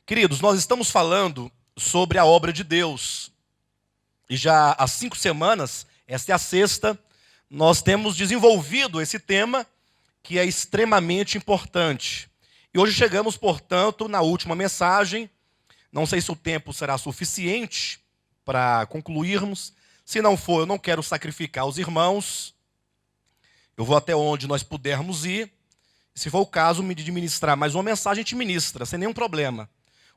Queridos, nós estamos falando sobre a obra de Deus. E já há 5 semanas, esta é a sexta, nós temos desenvolvido esse tema que é extremamente importante. E hoje chegamos, portanto, na última mensagem. Não sei se o tempo será suficiente para concluirmos. Se não for, eu não quero sacrificar os irmãos. Eu vou até onde nós pudermos ir. Se for o caso, me de ministrar mais uma mensagem, a gente ministra, sem nenhum problema.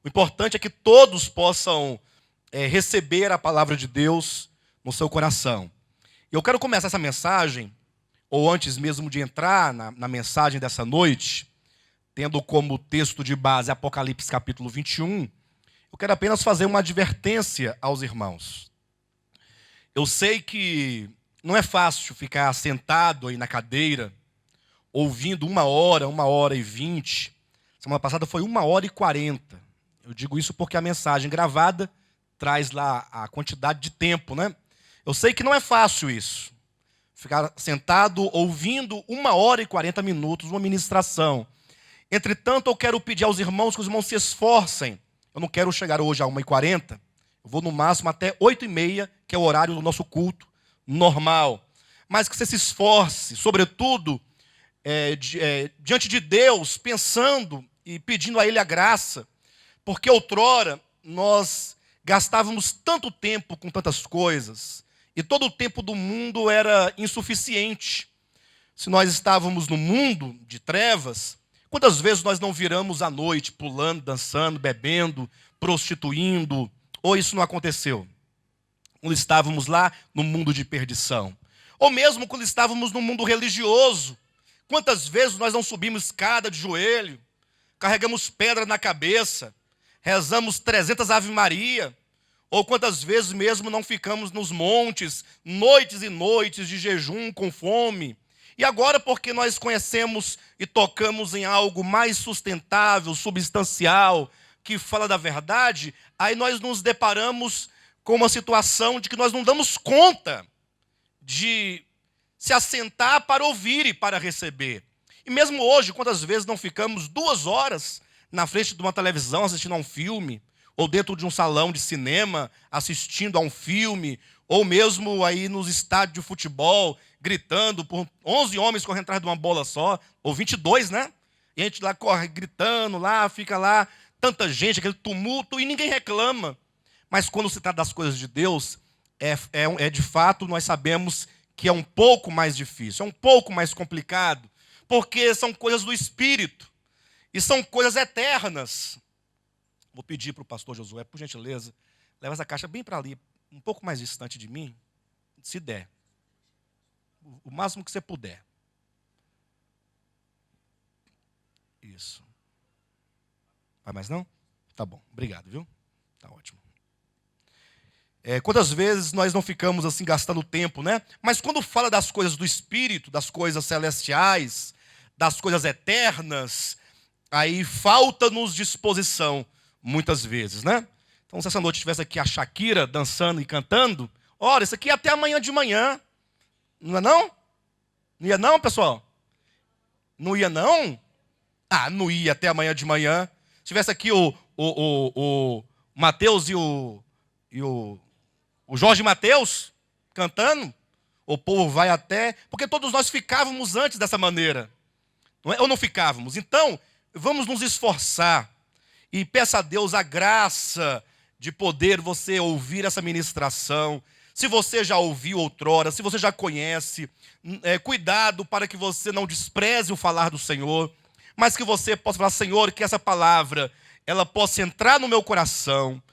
O importante é que todos possam receber a palavra de Deus no seu coração. Eu quero começar essa mensagem, ou antes mesmo de entrar na mensagem dessa noite, tendo como texto de base Apocalipse capítulo 21, eu quero apenas fazer uma advertência aos irmãos. Eu sei que não é fácil ficar sentado aí na cadeira, ouvindo 1h e 20. Semana passada foi 1h40. Eu digo isso porque a mensagem gravada traz lá a quantidade de tempo, né? Eu sei que não é fácil isso. Ficar sentado ouvindo 1h40 uma ministração. Entretanto, eu quero pedir aos irmãos que os irmãos se esforcem. Eu não quero chegar hoje a 1h40. Eu vou no máximo até 8h30, que é o horário do nosso culto normal. Mas que você se esforce, sobretudo, diante de Deus, pensando e pedindo a Ele a graça. Porque outrora nós gastávamos tanto tempo com tantas coisas, e todo o tempo do mundo era insuficiente. Se nós estávamos no mundo de trevas, quantas vezes nós não viramos à noite pulando, dançando, bebendo, prostituindo, ou isso não aconteceu? Quando estávamos lá no mundo de perdição. Ou mesmo quando estávamos no mundo religioso, quantas vezes nós não subimos escada de joelho, carregamos pedra na cabeça, rezamos 300 Ave Maria, ou quantas vezes mesmo não ficamos nos montes, noites e noites de jejum com fome. E agora, porque nós conhecemos e tocamos em algo mais sustentável, substancial, que fala da verdade, aí nós nos deparamos com uma situação de que nós não damos conta de se assentar para ouvir e para receber. E mesmo hoje, quantas vezes não ficamos 2 horas na frente de uma televisão assistindo a um filme, ou dentro de um salão de cinema assistindo a um filme, ou mesmo aí nos estádios de futebol, gritando por 11 homens correndo atrás de uma bola só, ou 22, né? E a gente lá corre gritando, lá fica lá, tanta gente, aquele tumulto, e ninguém reclama. Mas quando se trata das coisas de Deus, de fato, nós sabemos que é um pouco mais difícil, é um pouco mais complicado, porque são coisas do Espírito. E são coisas eternas. Vou pedir para o pastor Josué, por gentileza, leva essa caixa bem para ali, um pouco mais distante de mim, se der. O máximo que você puder. Isso. Vai mais não? Tá bom, obrigado, viu? Tá ótimo. Quantas vezes nós não ficamos assim gastando tempo, né? Mas quando fala das coisas do Espírito, das coisas celestiais, das coisas eternas, aí falta-nos disposição, muitas vezes, né? Então, se essa noite tivesse aqui a Shakira dançando e cantando, olha, isso aqui é até amanhã de manhã. Não é não? Não ia não, pessoal? Não ia não? Ah, não ia até amanhã de manhã. Se tivesse aqui o Mateus e o Jorge Mateus cantando, o povo vai até... Porque todos nós ficávamos antes dessa maneira. Não é? Ou não ficávamos? Então, vamos nos esforçar e peça a Deus a graça de poder você ouvir essa ministração. Se você já ouviu outrora, se você já conhece, cuidado para que você não despreze o falar do Senhor, mas que você possa falar, Senhor, que essa palavra, ela possa entrar no meu coração,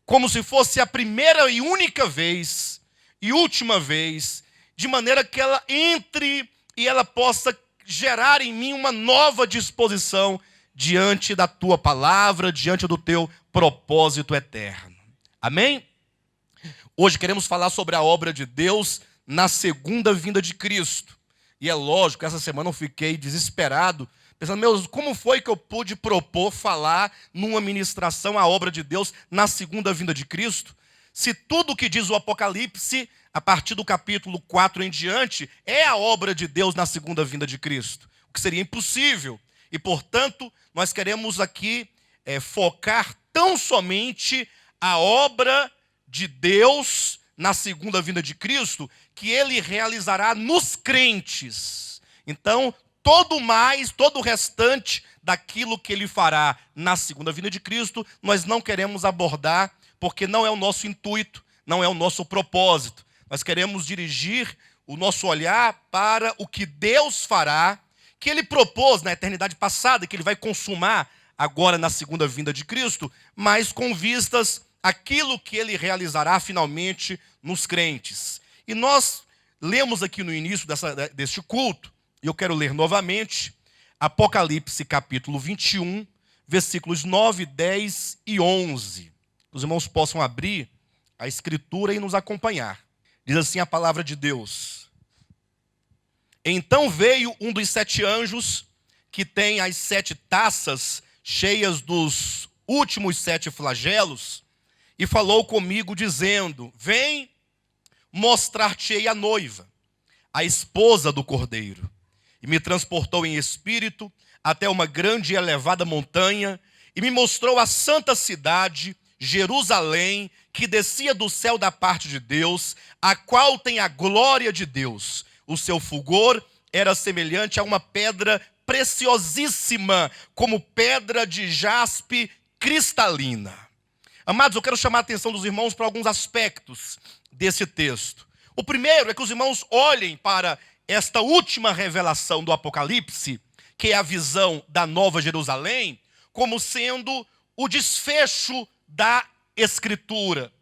como se fosse a primeira e única vez, e última vez, de maneira que ela entre e ela possa gerar em mim uma nova disposição diante da tua palavra, diante do teu propósito eterno. Amém? Hoje queremos falar sobre a obra de Deus na segunda vinda de Cristo. E é lógico, essa semana eu fiquei desesperado, pensando, meu Deus, como foi que eu pude propor falar numa ministração a obra de Deus na segunda vinda de Cristo? Se tudo o que diz o Apocalipse, a partir do capítulo 4 em diante, é a obra de Deus na segunda vinda de Cristo, o que seria impossível. E, portanto, nós queremos aqui focar tão somente a obra de Deus na segunda vinda de Cristo, que ele realizará nos crentes. Então, todo o restante daquilo que ele fará na segunda vinda de Cristo, nós não queremos abordar, porque não é o nosso intuito, não é o nosso propósito. Nós queremos dirigir o nosso olhar para o que Deus fará, que ele propôs na eternidade passada, que ele vai consumar agora na segunda vinda de Cristo, mas com vistas àquilo que ele realizará finalmente nos crentes. E nós lemos aqui no início deste culto, e eu quero ler novamente, Apocalipse capítulo 21, versículos 9, 10 e 11. Os irmãos possam abrir a escritura e nos acompanhar. Diz assim a palavra de Deus: Então veio um dos 7 anjos, que tem as 7 taças cheias dos últimos 7 flagelos, e falou comigo dizendo: Vem, mostrar-te-ei a noiva, a esposa do Cordeiro. E me transportou em espírito até uma grande e elevada montanha, e me mostrou a santa cidade, Jerusalém, que descia do céu da parte de Deus, a qual tem a glória de Deus. O seu fulgor era semelhante a uma pedra preciosíssima, como pedra de jaspe cristalina. Amados, eu quero chamar a atenção dos irmãos para alguns aspectos desse texto. O primeiro é que os irmãos olhem para esta última revelação do Apocalipse, que é a visão da Nova Jerusalém, como sendo o desfecho da Escritura.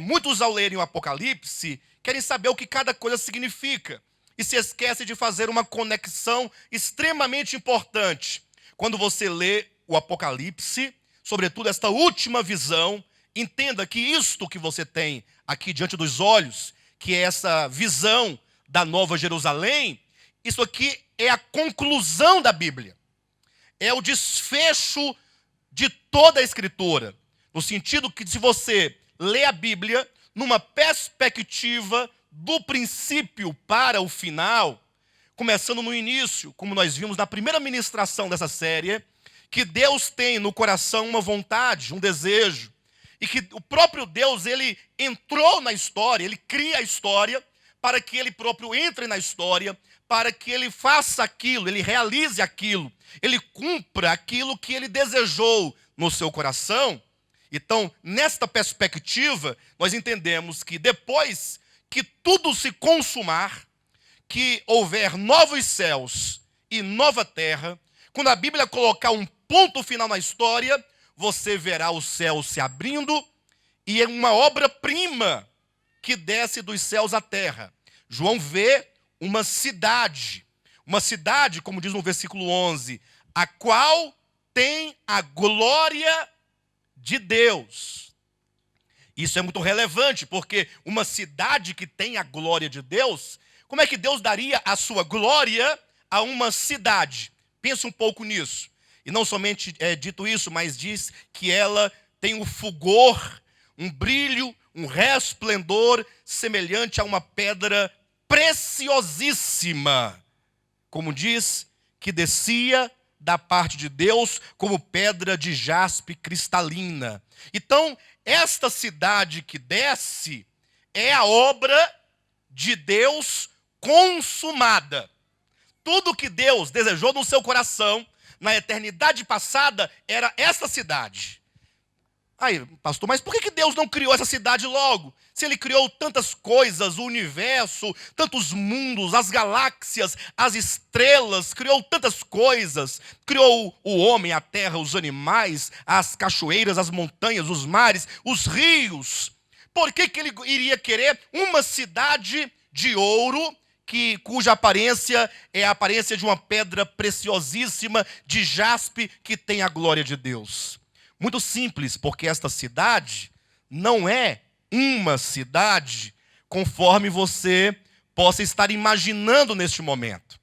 Muitos, ao lerem o Apocalipse, querem saber o que cada coisa significa e se esquecem de fazer uma conexão extremamente importante. Quando você lê o Apocalipse, sobretudo esta última visão, entenda que isto que você tem aqui diante dos olhos, que é essa visão da Nova Jerusalém, isso aqui é a conclusão da Bíblia. É o desfecho de toda a Escritura. No sentido que, se você lê a Bíblia numa perspectiva do princípio para o final, começando no início, como nós vimos na primeira ministração dessa série, que Deus tem no coração uma vontade, um desejo, e que o próprio Deus, ele entrou na história, ele cria a história, para que ele próprio entre na história, para que ele faça aquilo, ele realize aquilo, ele cumpra aquilo que ele desejou no seu coração. Então, nesta perspectiva, nós entendemos que depois que tudo se consumar, que houver novos céus e nova terra, quando a Bíblia colocar um ponto final na história, você verá o céu se abrindo e é uma obra-prima que desce dos céus à terra. João vê uma cidade, como diz no versículo 11, a qual tem a glória de Deus. Isso é muito relevante, porque uma cidade que tem a glória de Deus, como é que Deus daria a sua glória a uma cidade? Pensa um pouco nisso. E não somente é dito isso, mas diz que ela tem um fulgor, um brilho, um resplendor semelhante a uma pedra preciosíssima. Como diz, que descia da parte de Deus como pedra de jaspe cristalina. Então, esta cidade que desce é a obra de Deus consumada. Tudo que Deus desejou no seu coração, na eternidade passada, era essa cidade. Aí, pastor, mas por que Deus não criou essa cidade logo? Se ele criou tantas coisas, o universo, tantos mundos, as galáxias, as estrelas, criou tantas coisas, criou o homem, a terra, os animais, as cachoeiras, as montanhas, os mares, os rios. Por que ele iria querer uma cidade de ouro, cuja aparência é a aparência de uma pedra preciosíssima, de jaspe, que tem a glória de Deus? Muito simples, porque esta cidade não é uma cidade conforme você possa estar imaginando neste momento.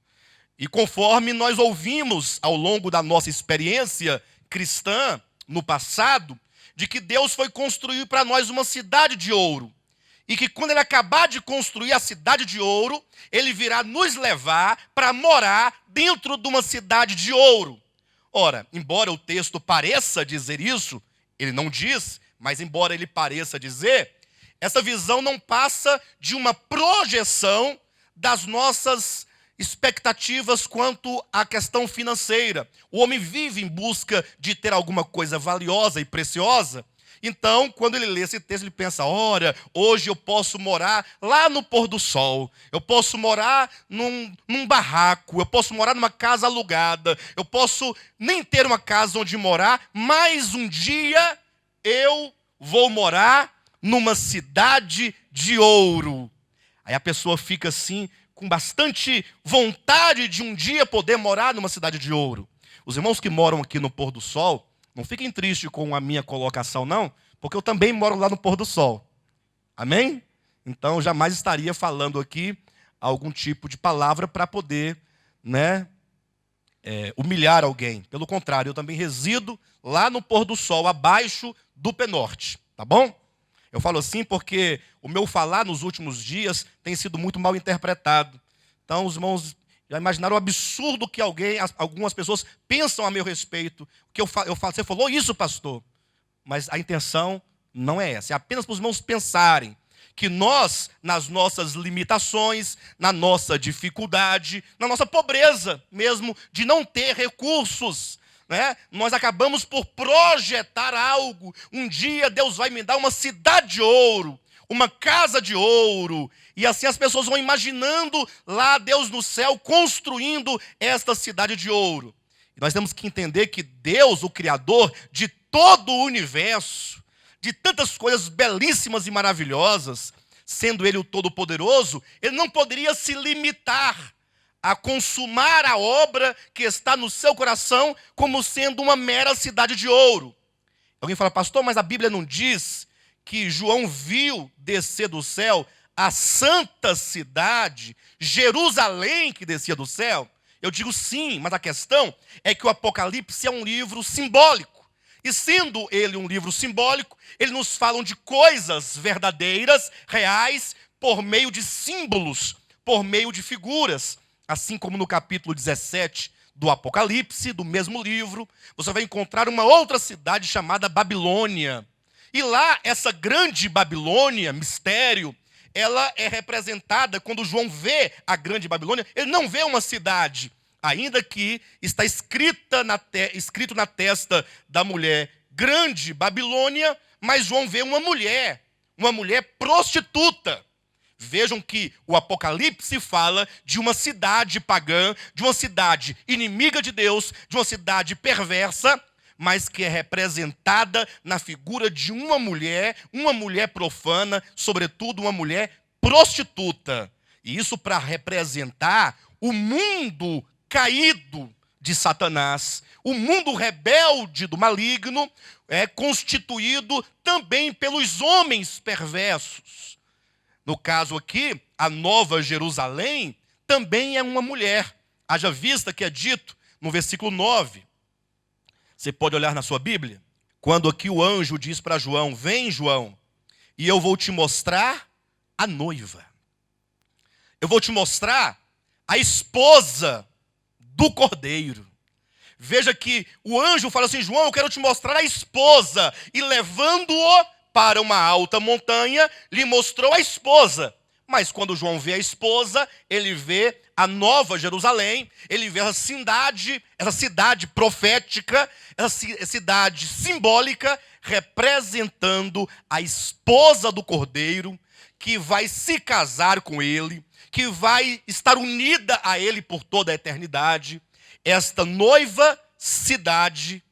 E conforme nós ouvimos ao longo da nossa experiência cristã no passado, de que Deus foi construir para nós uma cidade de ouro. E que quando ele acabar de construir a cidade de ouro, ele virá nos levar para morar dentro de uma cidade de ouro. Ora, embora o texto pareça dizer isso, Ele não diz, mas embora ele pareça dizer, essa visão não passa de uma projeção das nossas expectativas quanto à questão financeira. O homem vive em busca de ter alguma coisa valiosa e preciosa. Então, quando ele lê esse texto, ele pensa, ora, hoje eu posso morar lá no pôr do sol, eu posso morar num barraco, eu posso morar numa casa alugada, eu posso nem ter uma casa onde morar, mas um dia eu vou morar numa cidade de ouro. Aí a pessoa fica assim, com bastante vontade de um dia poder morar numa cidade de ouro. Os irmãos que moram aqui no pôr do sol, não fiquem tristes com a minha colocação, não, porque eu também moro lá no pôr do sol. Amém? Então, eu jamais estaria falando aqui algum tipo de palavra para poder, humilhar alguém. Pelo contrário, eu também resido lá no pôr do sol, abaixo do Penorte. Tá bom? Eu falo assim porque o meu falar nos últimos dias tem sido muito mal interpretado. Então, os irmãos já imaginaram o absurdo que algumas pessoas pensam a meu respeito. Que eu falo, você falou isso, pastor? Mas a intenção não é essa. É apenas para os irmãos pensarem que nós, nas nossas limitações, na nossa dificuldade, na nossa pobreza mesmo, de não ter recursos, nós acabamos por projetar algo. Um dia Deus vai me dar uma cidade de ouro, uma casa de ouro, e assim as pessoas vão imaginando lá Deus no céu construindo esta cidade de ouro. E nós temos que entender que Deus, o Criador de todo o universo, de tantas coisas belíssimas e maravilhosas, sendo Ele o Todo-Poderoso, Ele não poderia se limitar a consumar a obra que está no seu coração como sendo uma mera cidade de ouro. Alguém fala, pastor, mas a Bíblia não diz que João viu descer do céu a santa cidade, Jerusalém, que descia do céu? Eu digo sim, mas a questão é que o Apocalipse é um livro simbólico. E sendo ele um livro simbólico, ele nos fala de coisas verdadeiras, reais, por meio de símbolos, por meio de figuras. Assim como no capítulo 17 do Apocalipse, do mesmo livro, você vai encontrar uma outra cidade chamada Babilônia. E lá, essa grande Babilônia, mistério, ela é representada, quando João vê a grande Babilônia, ele não vê uma cidade, ainda que está escrito na testa da mulher, grande Babilônia, mas João vê uma mulher prostituta. Vejam que o Apocalipse fala de uma cidade pagã, de uma cidade inimiga de Deus, de uma cidade perversa, mas que é representada na figura de uma mulher profana, sobretudo uma mulher prostituta. E isso para representar o mundo caído de Satanás, o mundo rebelde do maligno, constituído também pelos homens perversos. No caso aqui, a Nova Jerusalém também é uma mulher. Haja vista que é dito no versículo 9. Você pode olhar na sua Bíblia. Quando aqui o anjo diz para João, vem João, e eu vou te mostrar a noiva. Eu vou te mostrar a esposa do Cordeiro. Veja que o anjo fala assim, João, eu quero te mostrar a esposa. E levando-o para uma alta montanha, lhe mostrou a esposa. Mas quando João vê a esposa, ele vê a Nova Jerusalém, ele vê essa cidade profética, essa cidade simbólica, representando a esposa do Cordeiro, que vai se casar com ele, que vai estar unida a ele por toda a eternidade. Esta noiva cidade,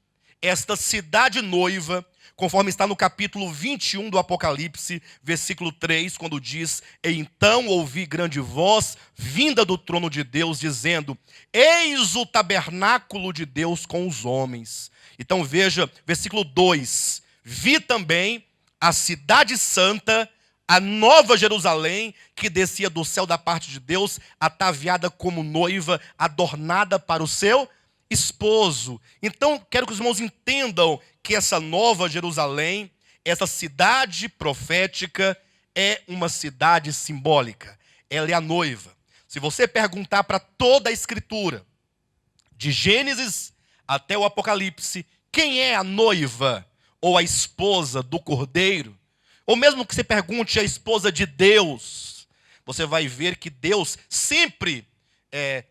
esta cidade noiva, conforme está no capítulo 21 do Apocalipse, versículo 3, quando diz, então ouvi grande voz, vinda do trono de Deus, dizendo, eis o tabernáculo de Deus com os homens. Então veja, versículo 2, vi também a cidade santa, a Nova Jerusalém, que descia do céu da parte de Deus, ataviada como noiva, adornada para o seu esposo. Então, quero que os irmãos entendam que essa Nova Jerusalém, essa cidade profética, é uma cidade simbólica. Ela é a noiva. Se você perguntar para toda a Escritura, de Gênesis até o Apocalipse, quem é a noiva? ou a esposa do Cordeiro, ou mesmo que você pergunte a esposa de Deus, você vai ver que Deus sempre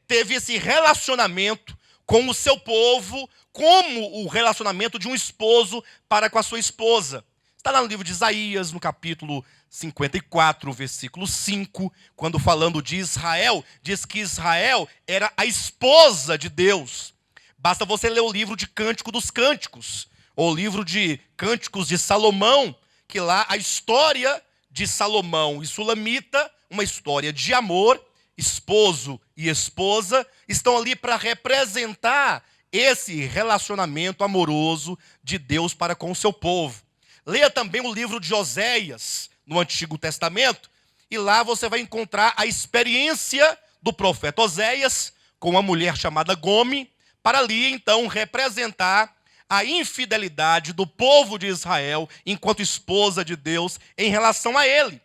teve esse relacionamento com o seu povo, como o relacionamento de um esposo para com a sua esposa. Está lá no livro de Isaías, no capítulo 54, versículo 5, quando falando de Israel, diz que Israel era a esposa de Deus. Basta você ler o livro de Cântico dos Cânticos, ou o livro de Cânticos de Salomão, que lá a história de Salomão e Sulamita, uma história de amor, esposo e esposa, estão ali para representar esse relacionamento amoroso de Deus para com o seu povo. Leia também o livro de Oséias, no Antigo Testamento, e lá você vai encontrar a experiência do profeta Oséias com uma mulher chamada Gome, para ali então representar a infidelidade do povo de Israel enquanto esposa de Deus em relação a ele.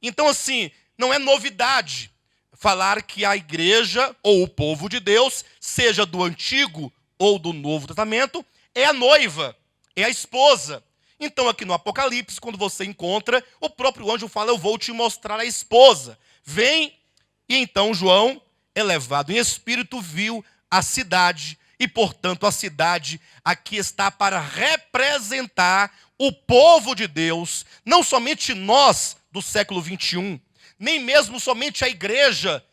Então assim, não é novidade falar que a igreja ou o povo de Deus, seja do Antigo ou do Novo Testamento, é a noiva, é a esposa. Então aqui no Apocalipse, quando você encontra, o próprio anjo fala: eu vou te mostrar a esposa. Vem, e então João, elevado em espírito, viu a cidade, e portanto a cidade aqui está para representar o povo de Deus, não somente nós do século 21, nem mesmo somente a igreja,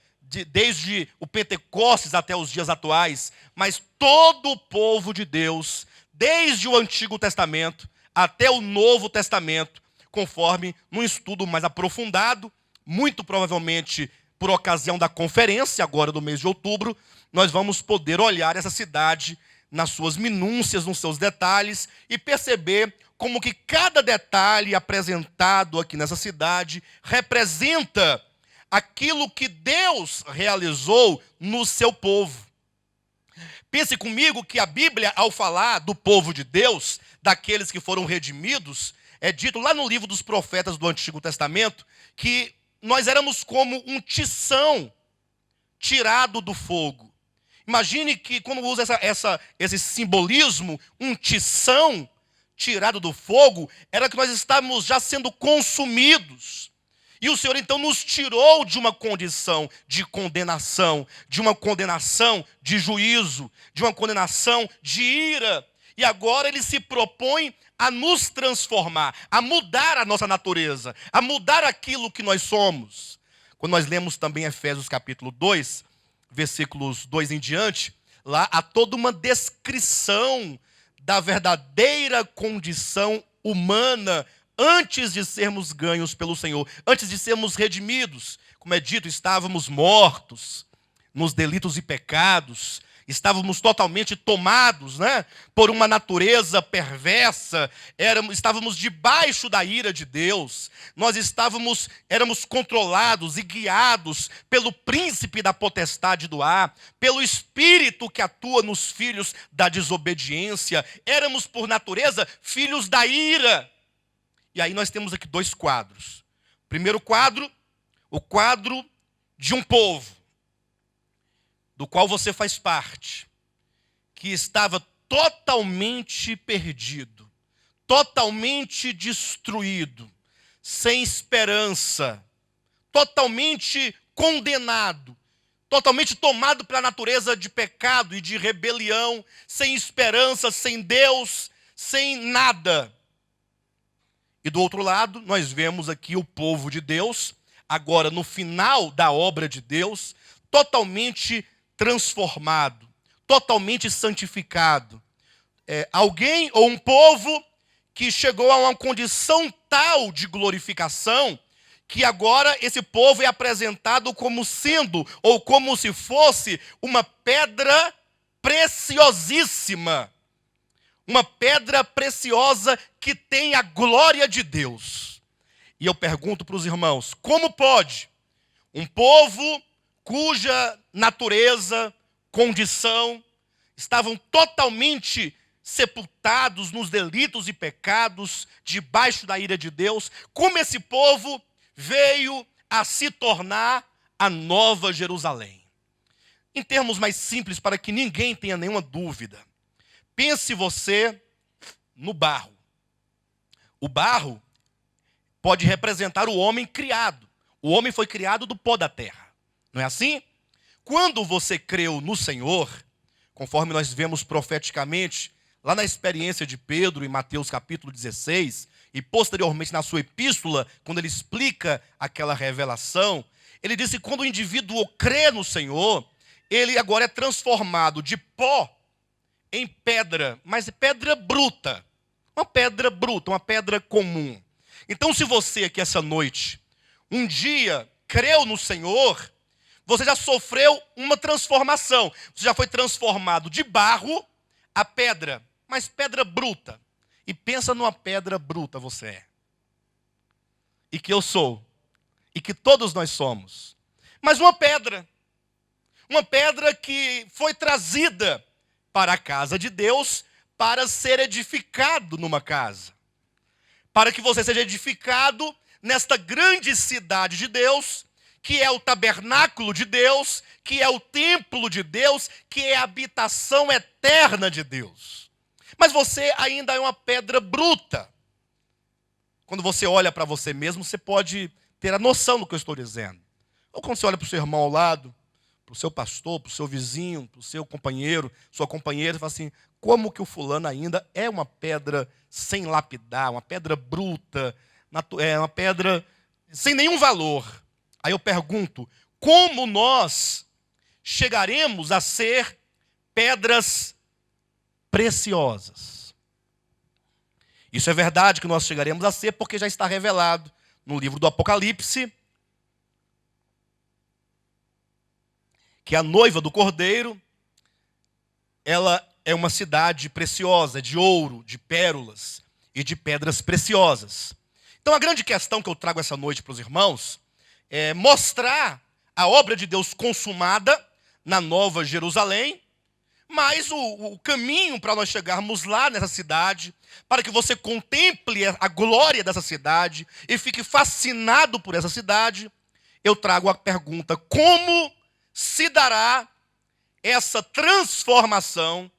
desde o Pentecostes até os dias atuais, mas todo o povo de Deus, desde o Antigo Testamento até o Novo Testamento, conforme num estudo mais aprofundado, muito provavelmente por ocasião da conferência, agora do mês de outubro, nós vamos poder olhar essa cidade nas suas minúcias, nos seus detalhes, e perceber como que cada detalhe apresentado aqui nessa cidade representa aquilo que Deus realizou no seu povo. Pense comigo que a Bíblia, ao falar do povo de Deus, daqueles que foram redimidos, é dito lá no livro dos profetas do Antigo Testamento, que nós éramos como um tição tirado do fogo. Imagine que quando usa esse simbolismo, um tição tirado do fogo, era que nós estávamos já sendo consumidos. E o Senhor então nos tirou de uma condição de condenação, de uma condenação de juízo, de uma condenação de ira. E agora Ele se propõe a nos transformar, a mudar a nossa natureza, a mudar aquilo que nós somos. Quando nós lemos também Efésios capítulo 2, versículos 2 em diante, lá há toda uma descrição da verdadeira condição humana antes de sermos ganhos pelo Senhor, antes de sermos redimidos. Como é dito, estávamos mortos nos delitos e pecados, estávamos totalmente tomados, por uma natureza perversa, estávamos debaixo da ira de Deus, nós éramos controlados e guiados pelo príncipe da potestade do ar, pelo espírito que atua nos filhos da desobediência, éramos por natureza filhos da ira. E aí nós temos aqui dois quadros. Primeiro quadro, o quadro de um povo, do qual você faz parte, que estava totalmente perdido, totalmente destruído, sem esperança, totalmente condenado, totalmente tomado pela natureza de pecado e de rebelião, sem esperança, sem Deus, sem nada. E do outro lado, nós vemos aqui o povo de Deus, agora no final da obra de Deus, totalmente transformado, totalmente santificado. Alguém ou um povo que chegou a uma condição tal de glorificação, que agora esse povo é apresentado como sendo, ou como se fosse, uma pedra preciosíssima. Uma pedra preciosa que tem a glória de Deus. E eu pergunto para os irmãos, como pode um povo cuja natureza, condição, estavam totalmente sepultados nos delitos e pecados, debaixo da ira de Deus, como esse povo veio a se tornar a nova Jerusalém? Em termos mais simples, para que ninguém tenha nenhuma dúvida, pense você no barro. O barro pode representar o homem criado. O homem foi criado do pó da terra. Não é assim? Quando você creu no Senhor, conforme nós vemos profeticamente, lá na experiência de Pedro, em Mateus capítulo 16, e posteriormente na sua epístola, quando ele explica aquela revelação, ele diz que quando o indivíduo crê no Senhor, ele agora é transformado de pó em pedra, mas pedra bruta. Uma pedra bruta, uma pedra comum. Então, se você aqui essa noite, um dia creu no Senhor, você já sofreu uma transformação. Você já foi transformado de barro a pedra, mas pedra bruta. E pensa numa pedra bruta você é. E que eu sou. E que todos nós somos. Mas uma pedra. Uma pedra que foi trazida para a casa de Deus para ser edificado numa casa. Para que você seja edificado nesta grande cidade de Deus, que é o tabernáculo de Deus, que é o templo de Deus, que é a habitação eterna de Deus. Mas você ainda é uma pedra bruta. Quando você olha para você mesmo, você pode ter a noção do que eu estou dizendo. Ou quando você olha para o seu irmão ao lado, para o seu pastor, para o seu vizinho, para o seu companheiro, sua companheira, e fala assim, como que o fulano ainda é uma pedra sem lapidar, uma pedra bruta, uma pedra sem nenhum valor. Aí eu pergunto, como nós chegaremos a ser pedras preciosas? Isso é verdade que nós chegaremos a ser, porque já está revelado no livro do Apocalipse, que a noiva do Cordeiro, ela é uma cidade preciosa, de ouro, de pérolas e de pedras preciosas. Então a grande questão que eu trago essa noite para os irmãos é mostrar a obra de Deus consumada na Nova Jerusalém, mas o caminho para nós chegarmos lá nessa cidade, para que você contemple a glória dessa cidade e fique fascinado por essa cidade, eu trago a pergunta, como se dará essa transformação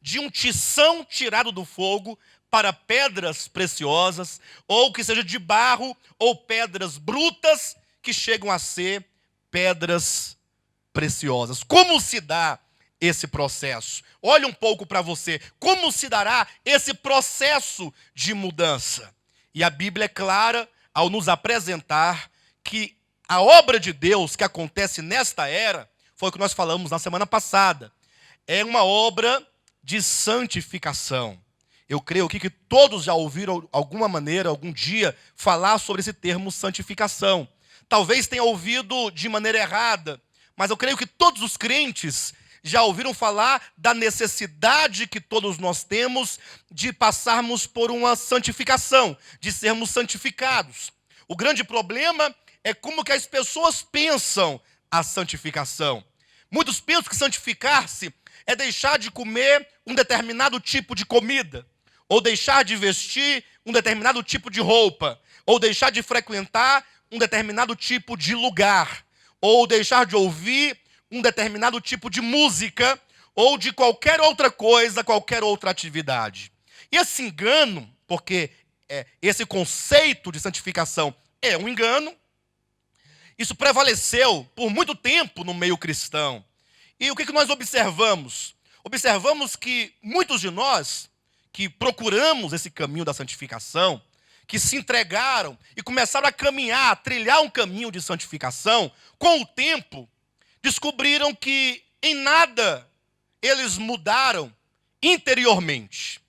de um tição tirado do fogo para pedras preciosas, ou que seja de barro, ou pedras brutas, que chegam a ser pedras preciosas. Como se dá esse processo? Olha um pouco para você. Como se dará esse processo de mudança? E a Bíblia é clara ao nos apresentar que a obra de Deus que acontece nesta era, foi o que nós falamos na semana passada, é uma obra de santificação. Eu creio que todos já ouviram alguma maneira, algum dia, falar sobre esse termo santificação. Talvez tenha ouvido de maneira errada, mas eu creio que todos os crentes já ouviram falar da necessidade que todos nós temos de passarmos por uma santificação, de sermos santificados. O grande problema é como que as pessoas pensam a santificação. Muitos pensam que santificar-se é deixar de comer um determinado tipo de comida, ou deixar de vestir um determinado tipo de roupa, ou deixar de frequentar um determinado tipo de lugar, ou deixar de ouvir um determinado tipo de música, ou de qualquer outra coisa, qualquer outra atividade. E esse engano, porque esse conceito de santificação é um engano, isso prevaleceu por muito tempo no meio cristão. E o que nós observamos? Observamos que muitos de nós, que procuramos esse caminho da santificação, que se entregaram e começaram a caminhar, a trilhar um caminho de santificação, com o tempo, descobriram que em nada eles mudaram interiormente.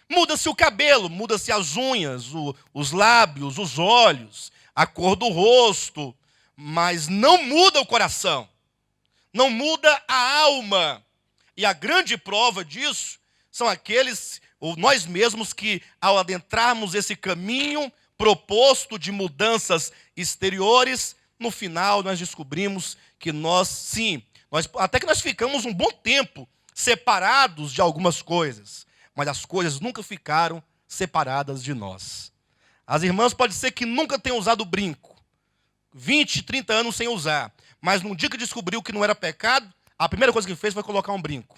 Muda-se o cabelo, muda-se as unhas, os lábios, os olhos, a cor do rosto, mas não muda o coração, não muda a alma. E a grande prova disso são aqueles, ou nós mesmos, que ao adentrarmos esse caminho proposto de mudanças exteriores, no final nós descobrimos que até que nós ficamos um bom tempo separados de algumas coisas, mas as coisas nunca ficaram separadas de nós. As irmãs pode ser que nunca tenham usado brinco, 20, 30 anos sem usar, mas no dia que descobriu que não era pecado, a primeira coisa que fez foi colocar um brinco.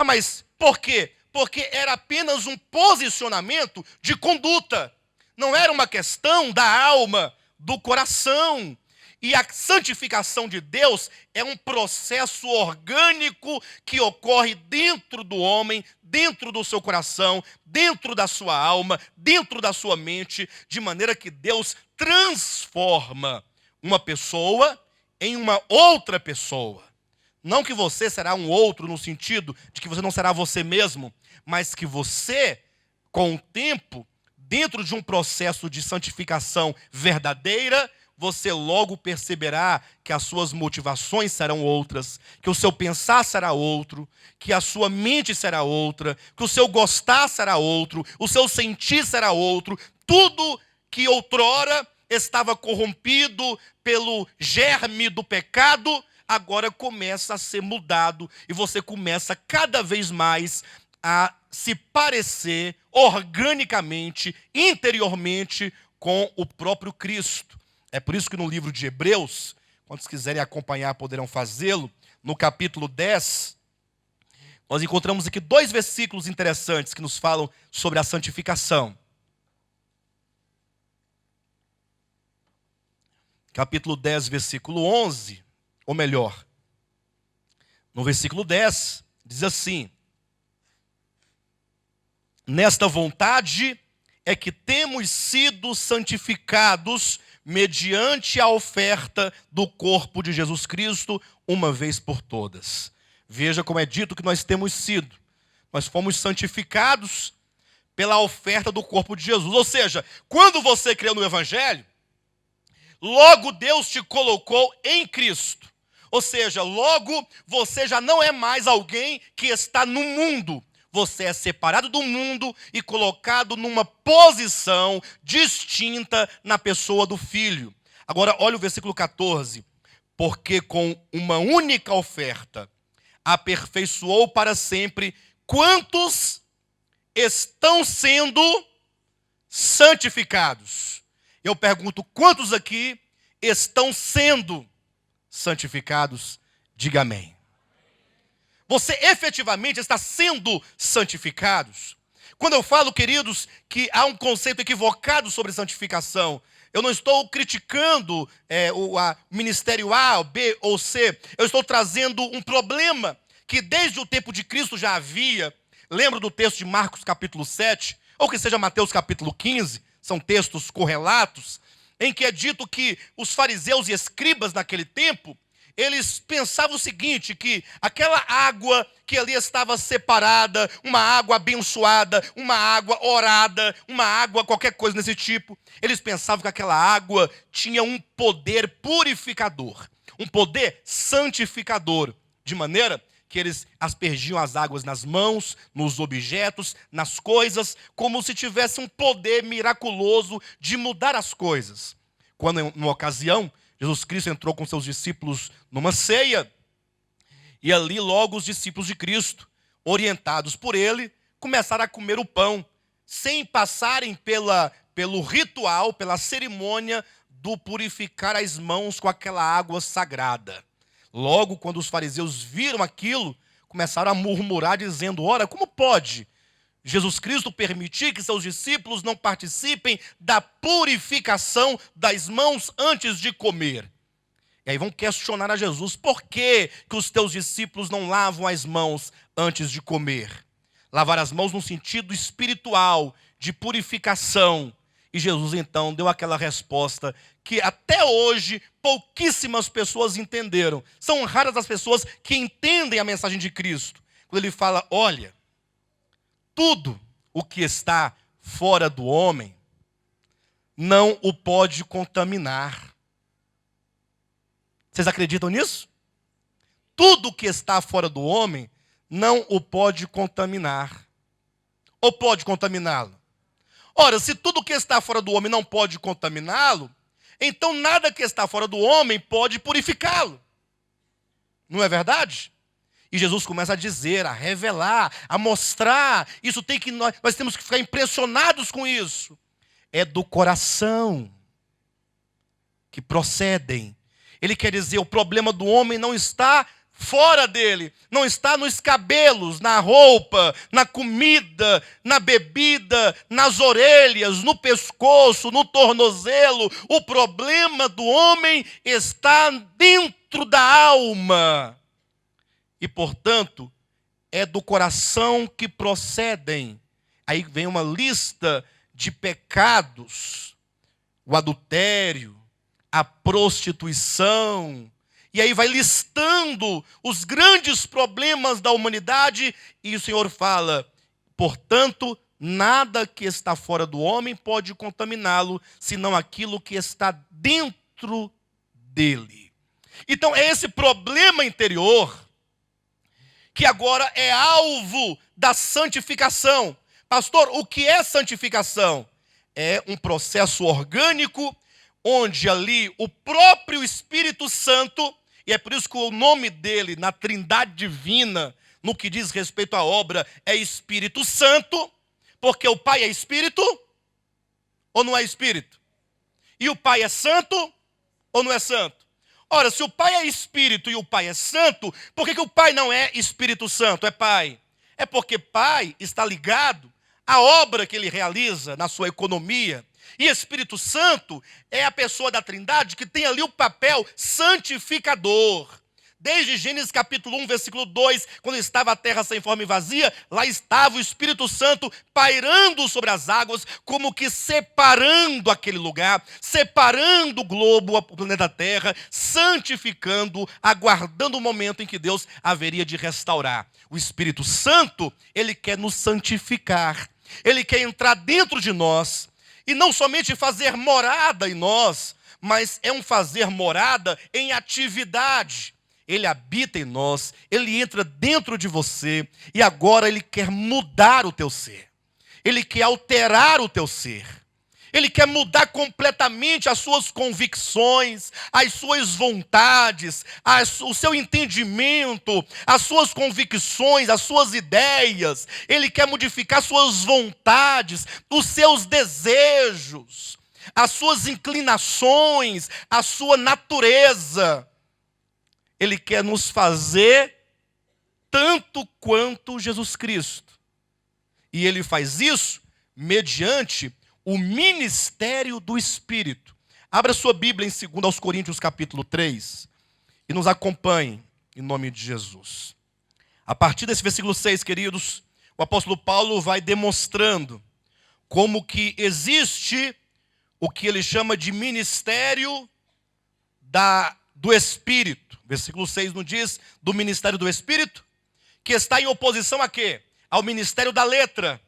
Mas por quê? Porque era apenas um posicionamento de conduta. não era uma questão da alma, do coração. E a santificação de Deus é um processo orgânico que ocorre dentro do homem, dentro do seu coração, dentro da sua alma, dentro da sua mente, de maneira que Deus transforma uma pessoa em uma outra pessoa. Não que você será um outro no sentido de que você não será você mesmo, mas que você, com o tempo, dentro de um processo de santificação verdadeira, você logo perceberá que as suas motivações serão outras, que o seu pensar será outro, que a sua mente será outra, que o seu gostar será outro, o seu sentir será outro. Tudo que outrora estava corrompido pelo germe do pecado, agora começa a ser mudado e você começa cada vez mais a se parecer organicamente, interiormente com o próprio Cristo. É por isso que no livro de Hebreus, quantos quiserem acompanhar poderão fazê-lo, no capítulo 10, nós encontramos aqui 2 versículos interessantes que nos falam sobre a santificação. Capítulo 10, versículo 11, ou melhor, no versículo 10, diz assim: nesta vontade é que temos sido santificados mediante a oferta do corpo de Jesus Cristo, uma vez por todas. Veja como é dito que nós temos sido. Nós fomos santificados pela oferta do corpo de Jesus. Ou seja, quando você creu no Evangelho, logo Deus te colocou em Cristo. Ou seja, logo você já não é mais alguém que está no mundo. Você é separado do mundo e colocado numa posição distinta na pessoa do Filho. Agora, olha o versículo 14. Porque com uma única oferta aperfeiçoou para sempre quantos estão sendo santificados. Eu pergunto, quantos aqui estão sendo santificados? Diga amém. Você efetivamente está sendo santificados? Quando eu falo, queridos, que há um conceito equivocado sobre santificação, eu não estou criticando o ministério A, B ou C. Eu estou trazendo um problema que desde o tempo de Cristo já havia. Lembro do texto de Marcos capítulo 7, ou que seja Mateus capítulo 15, são textos correlatos, em que é dito que os fariseus e escribas naquele tempo, eles pensavam o seguinte, que aquela água que ali estava separada, uma água abençoada, uma água orada, uma água qualquer coisa desse tipo, eles pensavam que aquela água tinha um poder purificador, um poder santificador, de maneira que eles aspergiam as águas nas mãos, nos objetos, nas coisas, como se tivesse um poder miraculoso de mudar as coisas. Quando, numa ocasião, Jesus Cristo entrou com seus discípulos numa ceia, e ali logo os discípulos de Cristo, orientados por ele, começaram a comer o pão, sem passarem pelo ritual, pela cerimônia do purificar as mãos com aquela água sagrada. Logo, quando os fariseus viram aquilo, começaram a murmurar, dizendo: ora, como pode Jesus Cristo permitir que seus discípulos não participem da purificação das mãos antes de comer? E aí vão questionar a Jesus: por que os teus discípulos não lavam as mãos antes de comer? Lavar as mãos no sentido espiritual, de purificação. E Jesus então deu aquela resposta que até hoje pouquíssimas pessoas entenderam. São raras as pessoas que entendem a mensagem de Cristo. Quando ele fala: olha, tudo o que está fora do homem não o pode contaminar. Vocês acreditam nisso? Tudo o que está fora do homem não o pode contaminar. Ou pode contaminá-lo? Ora, se tudo o que está fora do homem não pode contaminá-lo, então nada que está fora do homem pode purificá-lo. Não é verdade? E Jesus começa a dizer, a revelar, a mostrar. Isso tem que nós temos que ficar impressionados com isso. É do coração que procedem. Ele quer dizer, o problema do homem não está fora dele, não está nos cabelos, na roupa, na comida, na bebida, nas orelhas, no pescoço, no tornozelo. O problema do homem está dentro da alma. E, portanto, é do coração que procedem. Aí vem uma lista de pecados: o adultério, a prostituição. E aí vai listando os grandes problemas da humanidade. E o Senhor fala: portanto, nada que está fora do homem pode contaminá-lo, senão aquilo que está dentro dele. Então é esse problema interior que agora é alvo da santificação. Pastor, o que é santificação? É um processo orgânico, onde ali o próprio Espírito Santo, e é por isso que o nome dele na Trindade Divina, no que diz respeito à obra, é Espírito Santo, porque o Pai é Espírito ou não é Espírito? E o Pai é santo ou não é santo? Ora, se o Pai é Espírito e o Pai é santo, por que o Pai não é Espírito Santo, é Pai? É porque Pai está ligado à obra que ele realiza na sua economia. E Espírito Santo é a pessoa da Trindade que tem ali o papel santificador. Desde Gênesis capítulo 1, versículo 2, quando estava a terra sem forma e vazia, lá estava o Espírito Santo pairando sobre as águas, como que separando aquele lugar, separando o globo, o planeta Terra, santificando, aguardando o momento em que Deus haveria de restaurar. O Espírito Santo, ele quer nos santificar, ele quer entrar dentro de nós, e não somente fazer morada em nós, mas é um fazer morada em atividade. Ele habita em nós, ele entra dentro de você, e agora ele quer mudar o teu ser. Ele quer alterar o teu ser. Ele quer mudar completamente as suas convicções, as suas vontades, o seu entendimento, as suas convicções, as suas ideias. Ele quer modificar suas vontades, os seus desejos, as suas inclinações, a sua natureza. Ele quer nos fazer tanto quanto Jesus Cristo. E ele faz isso mediante o ministério do Espírito. Abra sua Bíblia em 2 Coríntios capítulo 3 e nos acompanhe em nome de Jesus. A partir desse versículo 6, queridos, o apóstolo Paulo vai demonstrando como que existe o que ele chama de ministério do Espírito. Versículo 6 nos diz do ministério do Espírito, que está em oposição a quê? Ao ministério da letra.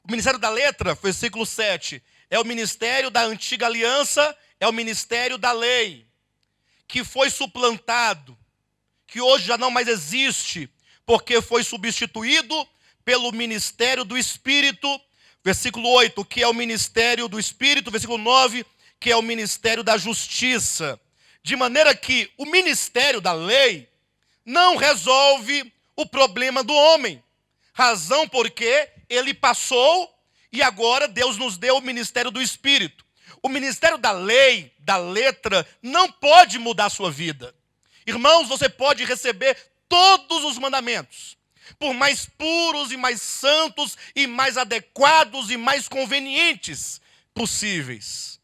O ministério da letra, versículo 7, é o ministério da antiga aliança, é o ministério da lei, que foi suplantado, que hoje já não mais existe, porque foi substituído pelo ministério do Espírito. Versículo 8, que é o ministério do Espírito. Versículo 9, que é o ministério da justiça. De maneira que o ministério da lei não resolve o problema do homem. Razão porque ele passou e agora Deus nos deu o ministério do Espírito. O ministério da lei, da letra, não pode mudar a sua vida. Irmãos, você pode receber todos os mandamentos, por mais puros e mais santos e mais adequados e mais convenientes possíveis.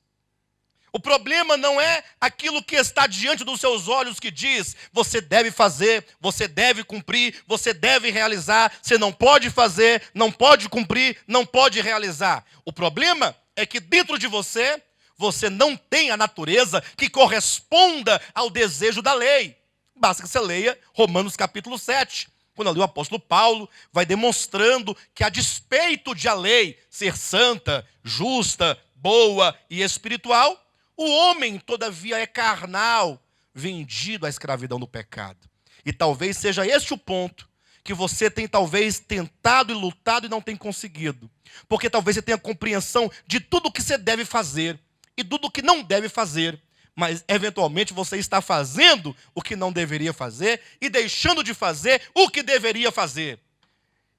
O problema não é aquilo que está diante dos seus olhos que diz: você deve fazer, você deve cumprir, você deve realizar, você não pode fazer, não pode cumprir, não pode realizar. O problema é que dentro de você, você não tem a natureza que corresponda ao desejo da lei. Basta que você leia Romanos capítulo 7, quando ali o apóstolo Paulo vai demonstrando que a despeito de a lei ser santa, justa, boa e espiritual, o homem, todavia, é carnal, vendido à escravidão do pecado. E talvez seja este o ponto que você tem talvez tentado e lutado e não tem conseguido. Porque talvez você tenha compreensão de tudo o que você deve fazer e tudo o que não deve fazer. Mas, eventualmente, você está fazendo o que não deveria fazer e deixando de fazer o que deveria fazer.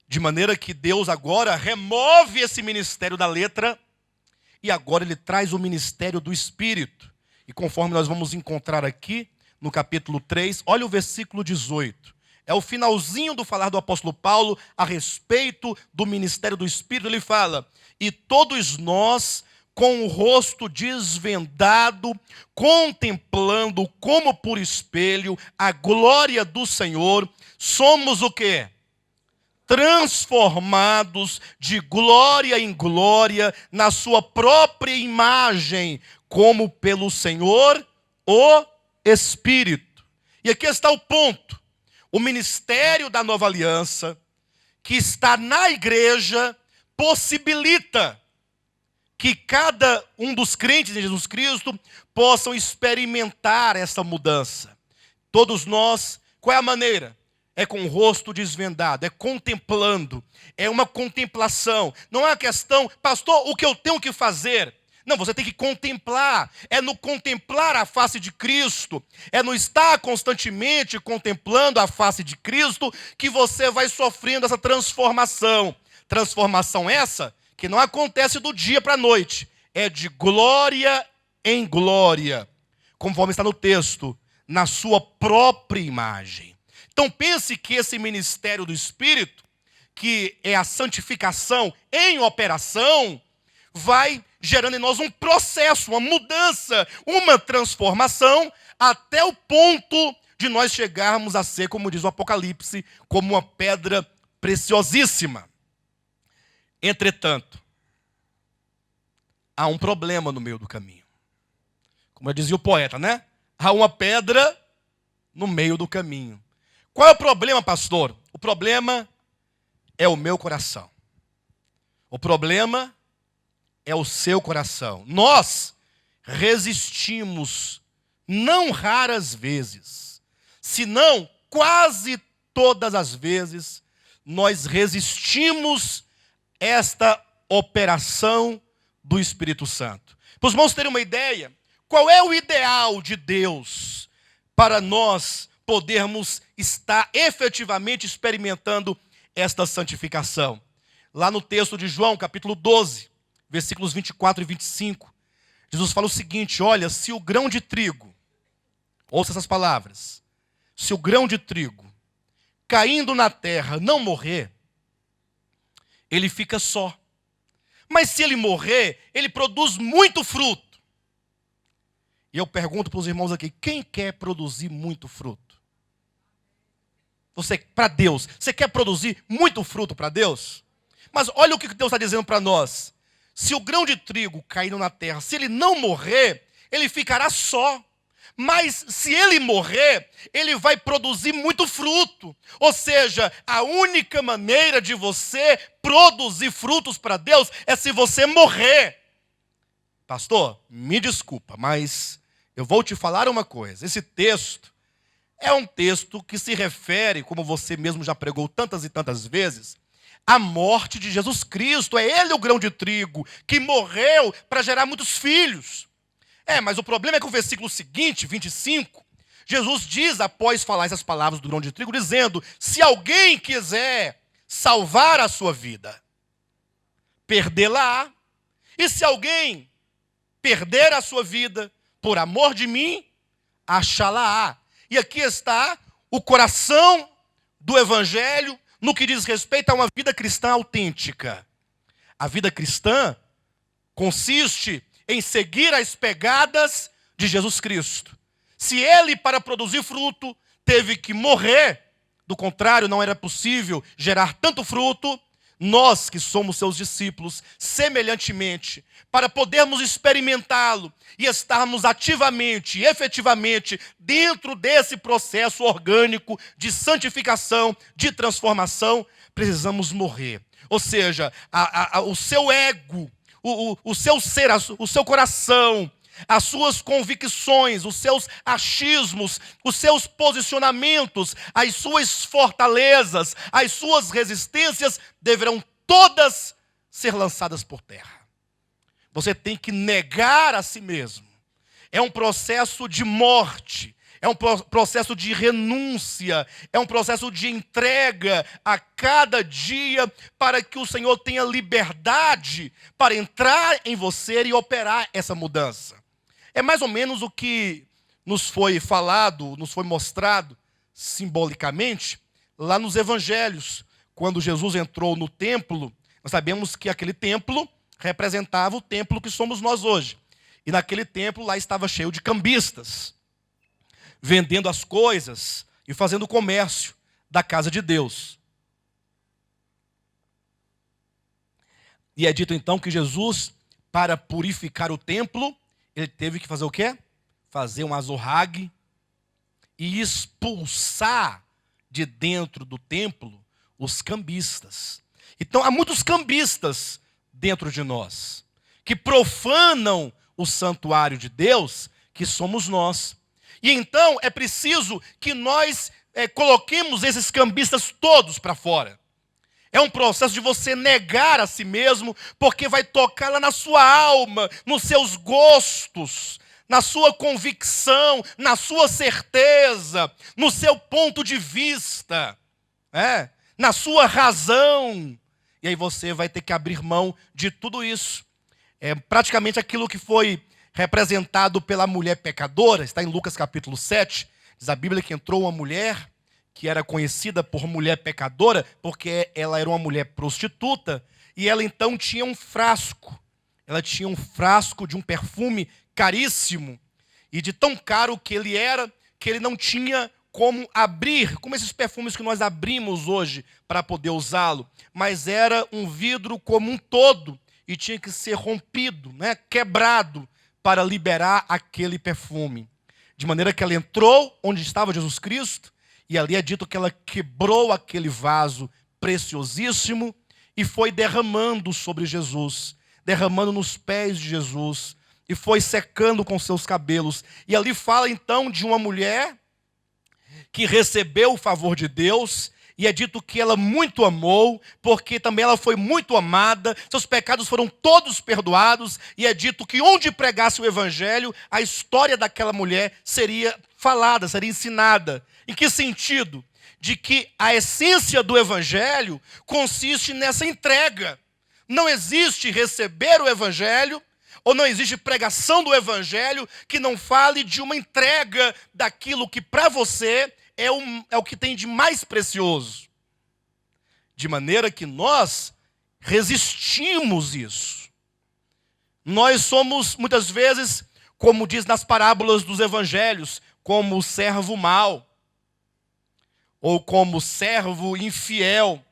De maneira que Deus agora remove esse ministério da letra e agora ele traz o ministério do Espírito. E conforme nós vamos encontrar aqui, no capítulo 3, olha o versículo 18. É o finalzinho do falar do apóstolo Paulo a respeito do ministério do Espírito. Ele fala: e todos nós, com o rosto desvendado, contemplando como por espelho a glória do Senhor, somos o quê? Transformados de glória em glória na sua própria imagem, como pelo Senhor, o Espírito. E aqui está o ponto. O ministério da nova aliança, que está na igreja, possibilita que cada um dos crentes em Jesus Cristo possam experimentar essa mudança. Todos nós, qual é a maneira? É com o rosto desvendado, é contemplando, é uma contemplação. Não é uma questão, pastor, o que eu tenho que fazer? Não, você tem que contemplar. É no contemplar a face de Cristo, é no estar constantemente contemplando a face de Cristo que você vai sofrendo essa transformação. Transformação essa que não acontece do dia para a noite, é de glória em glória, conforme está no texto, na sua própria imagem. Então pense que esse ministério do Espírito, que é a santificação em operação, vai gerando em nós um processo, uma mudança, uma transformação, até o ponto de nós chegarmos a ser, como diz o Apocalipse, como uma pedra preciosíssima. Entretanto, há um problema no meio do caminho. Como dizia o poeta, né? Há uma pedra no meio do caminho. Qual é o problema, pastor? O problema é o meu coração. O problema é o seu coração. Nós resistimos, não raras vezes, senão quase todas as vezes, nós resistimos esta operação do Espírito Santo. Para os irmãos terem uma ideia, qual é o ideal de Deus para nós podermos estar efetivamente experimentando esta santificação? Lá no texto de João, capítulo 12, versículos 24 e 25, Jesus fala o seguinte: olha, se o grão de trigo, ouça essas palavras, se o grão de trigo caindo na terra não morrer, ele fica só. Mas se ele morrer, ele produz muito fruto. E eu pergunto para os irmãos aqui, quem quer produzir muito fruto? Você, para Deus, você quer produzir muito fruto para Deus? Mas olha o que Deus está dizendo para nós. Se o grão de trigo caindo na terra, se ele não morrer, ele ficará só. Mas se ele morrer, ele vai produzir muito fruto. Ou seja, a única maneira de você produzir frutos para Deus é se você morrer. Pastor, me desculpa, mas eu vou te falar uma coisa. Esse texto é um texto que se refere, como você mesmo já pregou tantas e tantas vezes, à morte de Jesus Cristo. É ele o grão de trigo que morreu para gerar muitos filhos. Mas o problema é que o versículo seguinte, 25, Jesus diz, após falar essas palavras do grão de trigo, dizendo: se alguém quiser salvar a sua vida, perdê-la-á. E se alguém perder a sua vida por amor de mim, achá-la-á. E aqui está o coração do evangelho no que diz respeito a uma vida cristã autêntica. A vida cristã consiste em seguir as pegadas de Jesus Cristo. Se ele, para produzir fruto, teve que morrer, do contrário, não era possível gerar tanto fruto, nós que somos seus discípulos, semelhantemente, para podermos experimentá-lo e estarmos ativamente e efetivamente dentro desse processo orgânico de santificação, de transformação, precisamos morrer. Ou seja, o seu ego, o seu ser, o seu coração, as suas convicções, os seus achismos, os seus posicionamentos, as suas fortalezas, as suas resistências deverão todas ser lançadas por terra. Você tem que negar a si mesmo. É um processo de morte, é um processo de renúncia, é um processo de entrega a cada dia para que o Senhor tenha liberdade para entrar em você e operar essa mudança. É mais ou menos o que nos foi falado, nos foi mostrado simbolicamente lá nos evangelhos. Quando Jesus entrou no templo, nós sabemos que aquele templo representava o templo que somos nós hoje. E naquele templo lá estava cheio de cambistas, vendendo as coisas e fazendo comércio da casa de Deus. E é dito então que Jesus, para purificar o templo, ele teve que fazer o quê? Fazer um azorrague e expulsar de dentro do templo os cambistas. Então há muitos cambistas dentro de nós, que profanam o santuário de Deus, que somos nós. E então é preciso que nós coloquemos esses cambistas todos para fora. É um processo de você negar a si mesmo, porque vai tocar lá na sua alma, nos seus gostos, na sua convicção, na sua certeza, no seu ponto de vista, na sua razão. E aí você vai ter que abrir mão de tudo isso. É praticamente aquilo que foi representado pela mulher pecadora, está em Lucas capítulo 7, diz a Bíblia que entrou uma mulher que era conhecida por mulher pecadora, porque ela era uma mulher prostituta, e ela então tinha um frasco. Ela tinha um frasco de um perfume caríssimo, e de tão caro que ele era, que ele não tinha como abrir, como esses perfumes que nós abrimos hoje para poder usá-lo, mas era um vidro como um todo, e tinha que ser rompido, quebrado, para liberar aquele perfume. De maneira que ela entrou onde estava Jesus Cristo, e ali é dito que ela quebrou aquele vaso preciosíssimo e foi derramando sobre Jesus, derramando nos pés de Jesus, e foi secando com seus cabelos. E ali fala então de uma mulher que recebeu o favor de Deus, e é dito que ela muito amou, porque também ela foi muito amada, seus pecados foram todos perdoados, e é dito que onde pregasse o evangelho, a história daquela mulher seria falada, seria ensinada. Em que sentido? De que a essência do evangelho consiste nessa entrega. Não existe receber o evangelho, ou não existe pregação do evangelho que não fale de uma entrega daquilo que para você é o que tem de mais precioso. De maneira que nós resistimos isso. Nós somos, muitas vezes, como diz nas parábolas dos evangelhos, como o servo mau, ou como servo infiel,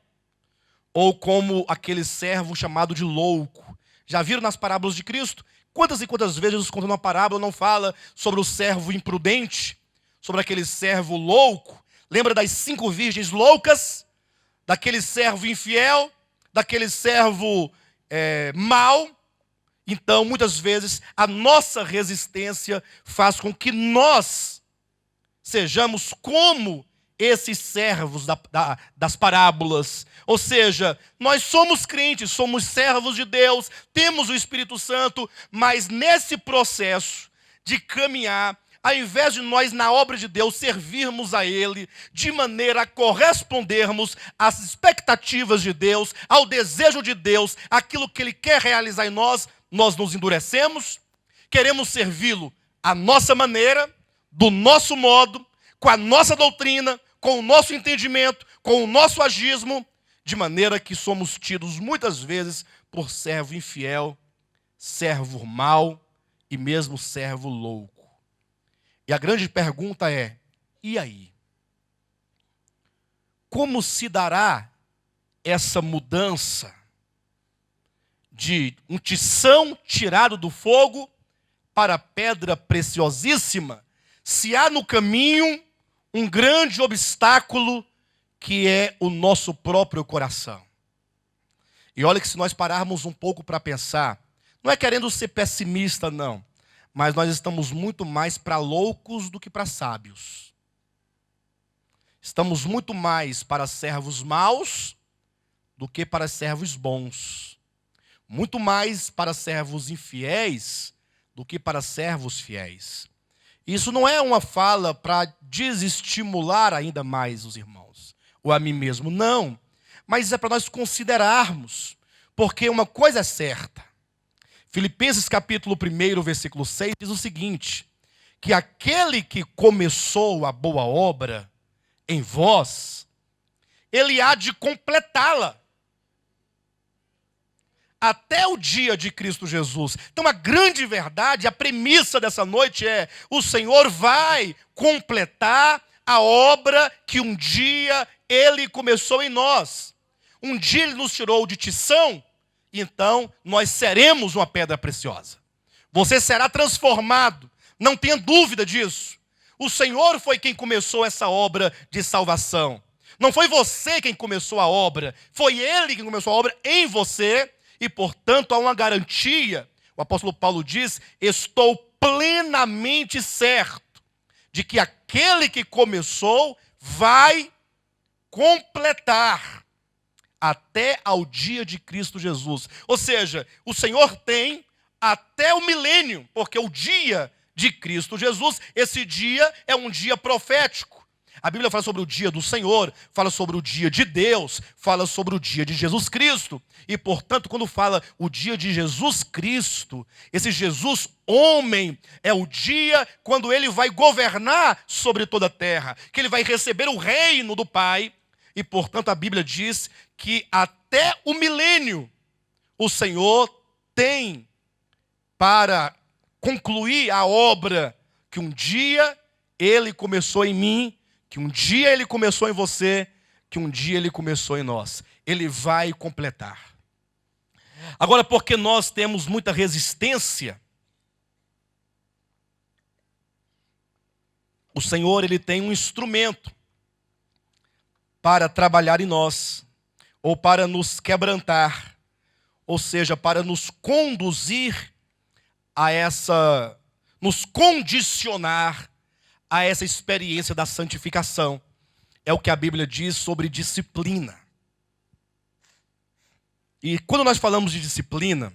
ou como aquele servo chamado de louco. Já viram nas parábolas de Cristo? Quantas e quantas vezes Jesus contando uma parábola não fala sobre o servo imprudente, sobre aquele servo louco? Lembra das 5 virgens loucas? Daquele servo infiel? Daquele servo mau? Então, muitas vezes, a nossa resistência faz com que nós sejamos como esses servos das parábolas. Ou seja, nós somos crentes, somos servos de Deus, temos o Espírito Santo, mas nesse processo de caminhar, ao invés de nós na obra de Deus servirmos a Ele, de maneira a correspondermos às expectativas de Deus, ao desejo de Deus, aquilo que Ele quer realizar em nós, nós nos endurecemos, queremos servi-lo à nossa maneira, do nosso modo, com a nossa doutrina, com o nosso entendimento, com o nosso agismo, de maneira que somos tidos muitas vezes por servo infiel, servo mau e mesmo servo louco. E a grande pergunta é, e aí? Como se dará essa mudança de um tição tirado do fogo para pedra preciosíssima, se há no caminho um grande obstáculo que é o nosso próprio coração? E olha que se nós pararmos um pouco para pensar, não é querendo ser pessimista não, mas nós estamos muito mais para loucos do que para sábios. Estamos muito mais para servos maus do que para servos bons. Muito mais para servos infiéis do que para servos fiéis. Isso não é uma fala para desestimular ainda mais os irmãos, ou a mim mesmo, não. Mas é para nós considerarmos, porque uma coisa é certa. Filipenses capítulo 1, versículo 6 diz o seguinte, que aquele que começou a boa obra em vós, ele há de completá-la até o dia de Cristo Jesus. Então a grande verdade, a premissa dessa noite é: o Senhor vai completar a obra que um dia Ele começou em nós. Um dia Ele nos tirou de tição, então nós seremos uma pedra preciosa. Você será transformado, não tenha dúvida disso. O Senhor foi quem começou essa obra de salvação. Não foi você quem começou a obra, foi Ele quem começou a obra em você. E, portanto, há uma garantia. O apóstolo Paulo diz: estou plenamente certo de que aquele que começou vai completar até ao dia de Cristo Jesus. Ou seja, o Senhor tem até o milênio, porque o dia de Cristo Jesus, esse dia é um dia profético. A Bíblia fala sobre o dia do Senhor, fala sobre o dia de Deus, fala sobre o dia de Jesus Cristo. E, portanto, quando fala o dia de Jesus Cristo, esse Jesus homem, é o dia quando ele vai governar sobre toda a terra, que ele vai receber o reino do Pai. E, portanto, a Bíblia diz que até o milênio o Senhor tem para concluir a obra que um dia Ele começou em mim, que um dia Ele começou em você, que um dia Ele começou em nós. Ele vai completar. Agora, porque nós temos muita resistência, o Senhor, Ele tem um instrumento para trabalhar em nós, ou para nos quebrantar, ou seja, para nos conduzir a nos condicionar a essa experiência da santificação. É o que a Bíblia diz sobre disciplina. E quando nós falamos de disciplina,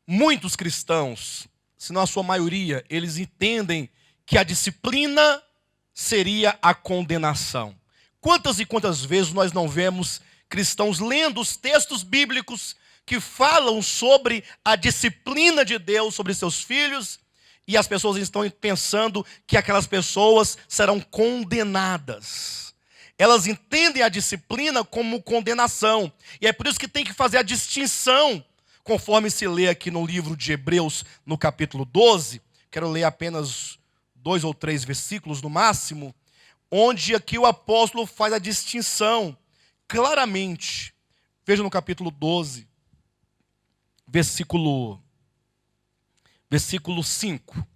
muitos cristãos, se não a sua maioria, eles entendem que a disciplina seria a condenação. Quantas e quantas vezes nós não vemos cristãos lendo os textos bíblicos que falam sobre a disciplina de Deus sobre seus filhos, e as pessoas estão pensando que aquelas pessoas serão condenadas. Elas entendem a disciplina como condenação. E é por isso que tem que fazer a distinção, conforme se lê aqui no livro de Hebreus, no capítulo 12. Quero ler apenas 2 ou 3 versículos no máximo, onde aqui o apóstolo faz a distinção claramente. Veja no capítulo 12, versículo 5,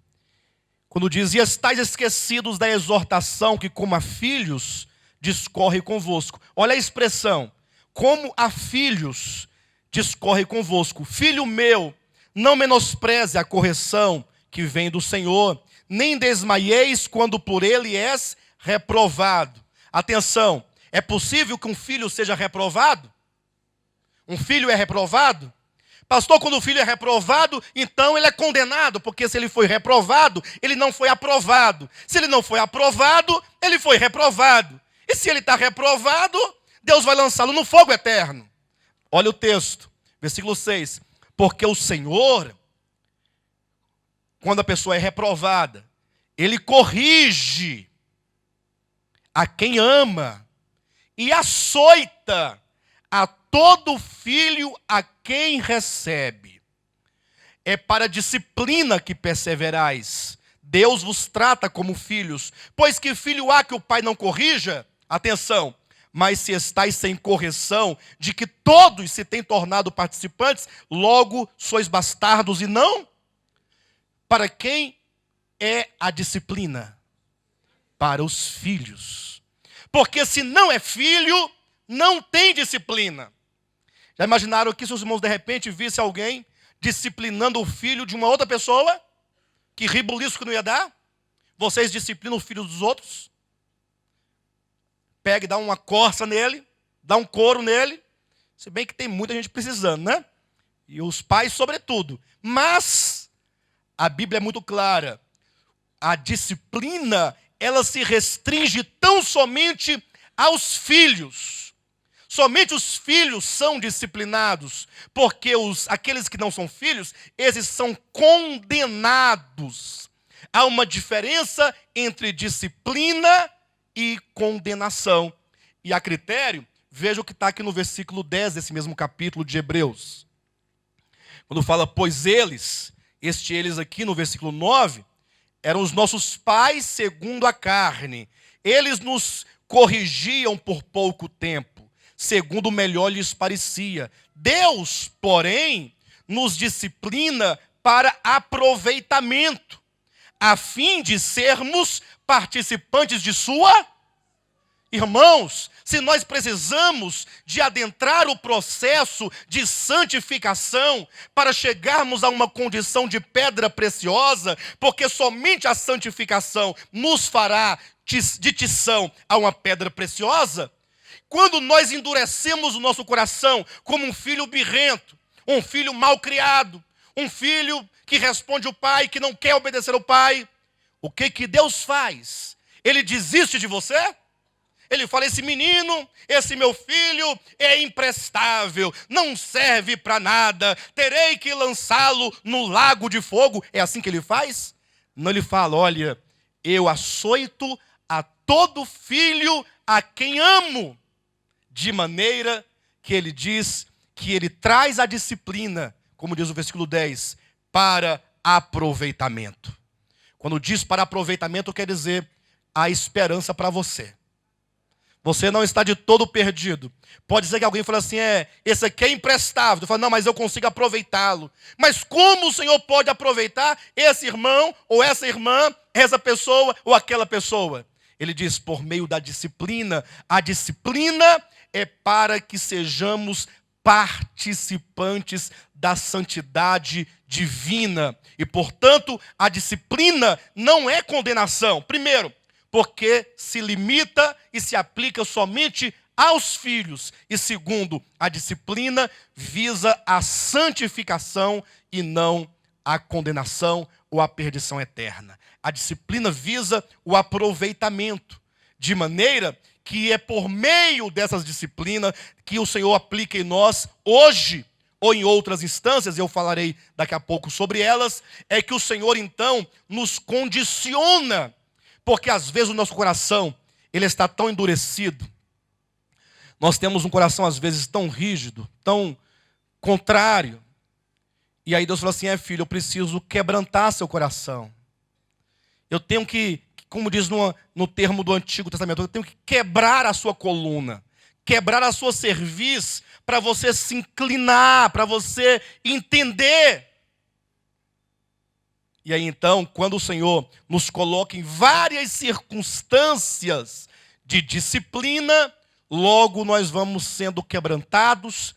quando diz: e estáis esquecidos da exortação que como a filhos discorre convosco. Olha a expressão: como a filhos discorre convosco. Filho meu, não menospreze a correção que vem do Senhor, nem desmaieis quando por ele és reprovado. Atenção, é possível que um filho seja reprovado? Um filho é reprovado? Pastor, quando o filho é reprovado, então ele é condenado, porque se ele foi reprovado, ele não foi aprovado. Se ele não foi aprovado, ele foi reprovado. E se ele está reprovado, Deus vai lançá-lo no fogo eterno. Olha o texto, versículo 6. Porque o Senhor, quando a pessoa é reprovada, Ele corrige a quem ama e açoita a todo filho a quem recebe. É para a disciplina que perseverais. Deus vos trata como filhos. Pois que filho há que o pai não corrija? Atenção, mas se estáis sem correção, de que todos se têm tornado participantes, logo sois bastardos e não? Para quem é a disciplina? Para os filhos. Porque se não é filho, não tem disciplina. Já imaginaram que se os irmãos de repente vissem alguém disciplinando o filho de uma outra pessoa? Que ribuliço que não ia dar? Vocês disciplinam o filho dos outros? Pega e dá uma corça nele, dá um couro nele. Se bem que tem muita gente precisando, né? E os pais sobretudo. Mas a Bíblia é muito clara. A disciplina, ela se restringe tão somente aos filhos. Somente os filhos são disciplinados, porque aqueles que não são filhos, esses são condenados Há uma diferença entre disciplina e condenação. E a critério, veja o que está aqui no versículo 10 desse mesmo capítulo de Hebreus. Quando fala, pois eles aqui no versículo 9, eram os nossos pais segundo a carne. Eles nos corrigiam por pouco tempo, segundo o melhor lhes parecia. Deus, porém, nos disciplina para aproveitamento, a fim de sermos participantes de sua. Irmãos, se nós precisamos de adentrar o processo de santificação para chegarmos a uma condição de pedra preciosa, porque somente a santificação nos fará de tição a uma pedra preciosa, quando nós endurecemos o nosso coração como um filho birrento, um filho mal criado, um filho que responde o pai, que não quer obedecer ao pai, o que Deus faz? Ele desiste de você? Ele fala, esse menino, esse meu filho é imprestável, não serve para nada, terei que lançá-lo no lago de fogo. É assim que ele faz? Não, ele fala, olha, eu açoito a todo filho a quem amo, de maneira que ele diz que ele traz a disciplina, como diz o versículo 10, para aproveitamento. Quando diz para aproveitamento, quer dizer a esperança para você. Você não está de todo perdido. Pode ser que alguém fale assim, esse aqui é imprestável. Eu falo, não, mas eu consigo aproveitá-lo. Mas como o Senhor pode aproveitar esse irmão, ou essa irmã, essa pessoa, ou aquela pessoa? Ele diz, por meio da disciplina. A disciplina é para que sejamos participantes da santidade divina. E, portanto, a disciplina não é condenação. Primeiro, porque se limita e se aplica somente aos filhos. E segundo, a disciplina visa a santificação e não a condenação ou a perdição eterna. A disciplina visa o aproveitamento, de maneira que é por meio dessas disciplinas que o Senhor aplica em nós hoje, ou em outras instâncias, eu falarei daqui a pouco sobre elas, é que o Senhor então nos condiciona. Porque às vezes o nosso coração, ele está tão endurecido. Nós temos um coração às vezes tão rígido, tão contrário. E aí Deus fala assim, filho, eu preciso quebrantar seu coração. Eu tenho que, como diz no termo do Antigo Testamento, eu tenho que quebrar a sua coluna, quebrar a sua cerviz, para você se inclinar, para você entender. E aí então, quando o Senhor nos coloca em várias circunstâncias de disciplina, logo nós vamos sendo quebrantados,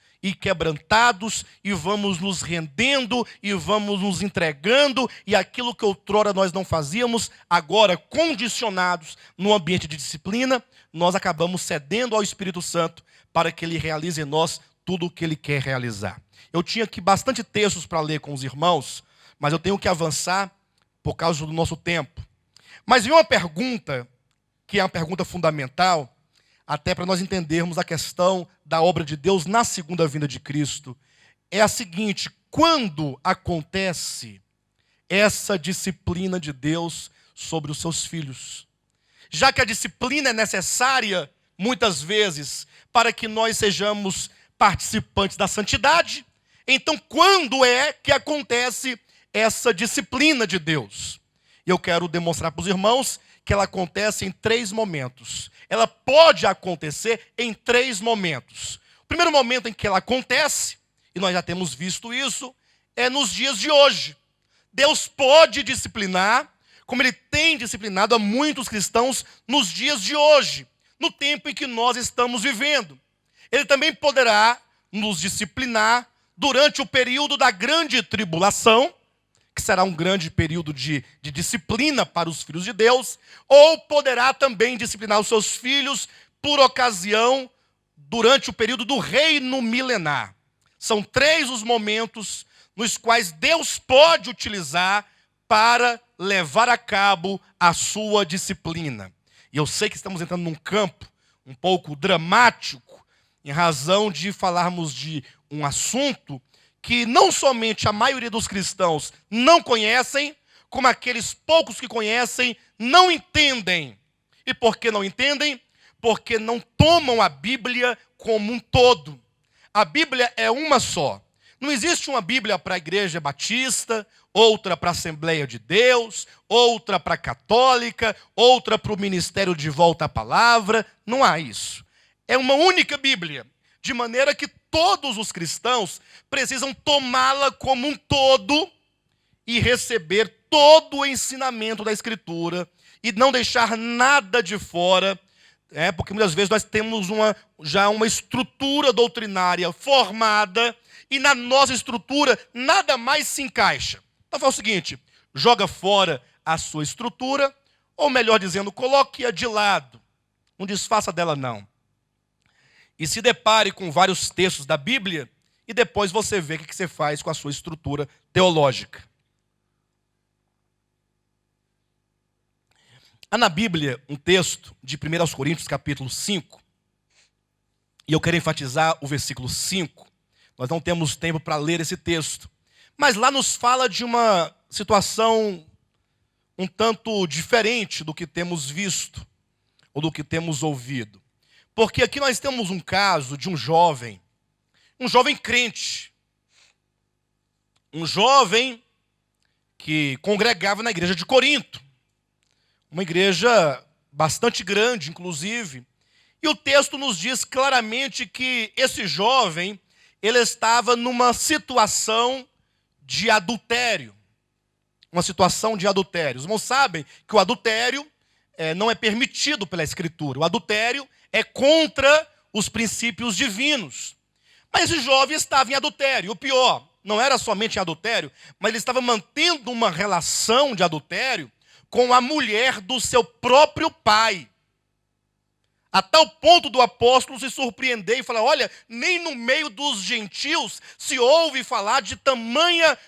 e vamos nos rendendo, e vamos nos entregando, e aquilo que outrora nós não fazíamos, agora condicionados no ambiente de disciplina, nós acabamos cedendo ao Espírito Santo para que Ele realize em nós tudo o que Ele quer realizar. Eu tinha aqui bastante textos para ler com os irmãos, mas eu tenho que avançar por causa do nosso tempo. Mas veio uma pergunta, que é uma pergunta fundamental, até para nós entendermos a questão da obra de Deus na segunda vinda de Cristo. É a seguinte, quando acontece essa disciplina de Deus sobre os seus filhos? Já que a disciplina é necessária, muitas vezes, para que nós sejamos participantes da santidade, então quando é que acontece essa disciplina de Deus? Eu quero demonstrar para os irmãos que ela acontece em 3 momentos. Ela pode acontecer em 3 momentos. O primeiro momento em que ela acontece, e nós já temos visto isso, é nos dias de hoje. Deus pode disciplinar, como Ele tem disciplinado a muitos cristãos nos dias de hoje, no tempo em que nós estamos vivendo. Ele também poderá nos disciplinar durante o período da grande tribulação, que será um grande período de disciplina para os filhos de Deus, ou poderá também disciplinar os seus filhos por ocasião durante o período do reino milenar. São 3 os momentos nos quais Deus pode utilizar para levar a cabo a sua disciplina. E eu sei que estamos entrando num campo um pouco dramático, em razão de falarmos de um assunto que não somente a maioria dos cristãos não conhecem, como aqueles poucos que conhecem, não entendem. E por que não entendem? Porque não tomam a Bíblia como um todo. A Bíblia é uma só. Não existe uma Bíblia para a Igreja Batista, outra para a Assembleia de Deus, outra para a Católica, outra para o Ministério de Volta à Palavra. Não há isso. É uma única Bíblia, de maneira que todos os cristãos precisam tomá-la como um todo e receber todo o ensinamento da Escritura e não deixar nada de fora, porque muitas vezes nós temos já uma estrutura doutrinária formada e na nossa estrutura nada mais se encaixa. Então faz o seguinte, joga fora a sua estrutura, ou melhor dizendo, coloque-a de lado, não desfaça dela não. E se depare com vários textos da Bíblia e depois você vê o que você faz com a sua estrutura teológica. Há na Bíblia um texto de 1 Coríntios capítulo 5, e eu quero enfatizar o versículo 5. Nós não temos tempo para ler esse texto, mas lá nos fala de uma situação um tanto diferente do que temos visto, ou do que temos ouvido. Porque aqui nós temos um caso de um jovem crente, um jovem que congregava na igreja de Corinto, uma igreja bastante grande, inclusive. E o texto nos diz claramente que esse jovem, ele estava numa situação de adultério. Uma situação de adultério. Os irmãos sabem que o adultério não é permitido pela Escritura. O adultério é contra os princípios divinos. Mas esse jovem estava em adultério. O pior, não era somente em adultério, mas ele estava mantendo uma relação de adultério com a mulher do seu próprio pai. A tal ponto do apóstolo se surpreender e falar, olha, nem no meio dos gentios se ouve falar de tamanha,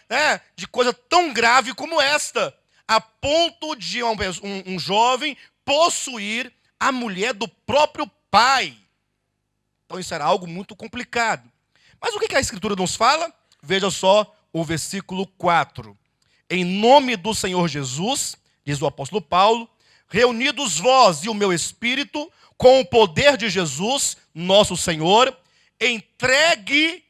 de coisa tão grave como esta. A ponto de um jovem possuir a mulher do próprio pai. Então isso era algo muito complicado. Mas o que a Escritura nos fala? Veja só o versículo 4. Em nome do Senhor Jesus, diz o apóstolo Paulo, reunidos vós e o meu espírito, com o poder de Jesus, nosso Senhor, entregue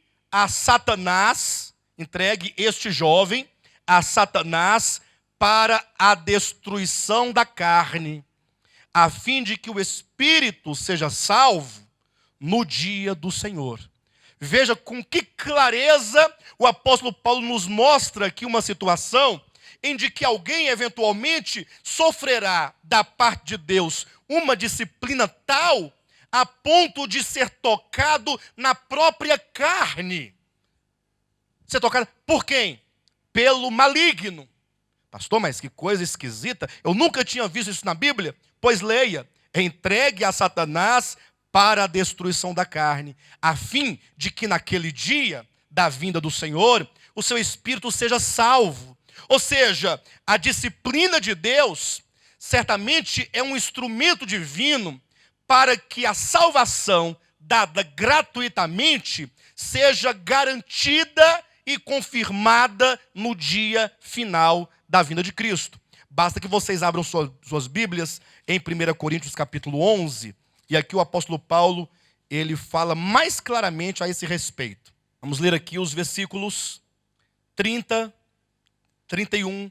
este jovem a Satanás para a destruição da carne, a fim de que o espírito seja salvo no dia do Senhor. Veja com que clareza o apóstolo Paulo nos mostra aqui uma situação em que alguém eventualmente sofrerá da parte de Deus uma disciplina tal a ponto de ser tocado na própria carne. Ser tocado por quem? Pelo maligno. Pastor, mas que coisa esquisita. Eu nunca tinha visto isso na Bíblia. Pois leia. Entregue a Satanás para a destruição da carne, a fim de que naquele dia da vinda do Senhor, o seu espírito seja salvo. Ou seja, a disciplina de Deus certamente é um instrumento divino para que a salvação dada gratuitamente seja garantida e confirmada no dia final da vinda de Cristo. Basta que vocês abram suas Bíblias em 1 Coríntios capítulo 11, e aqui o apóstolo Paulo, ele fala mais claramente a esse respeito. Vamos ler aqui os versículos 30, 31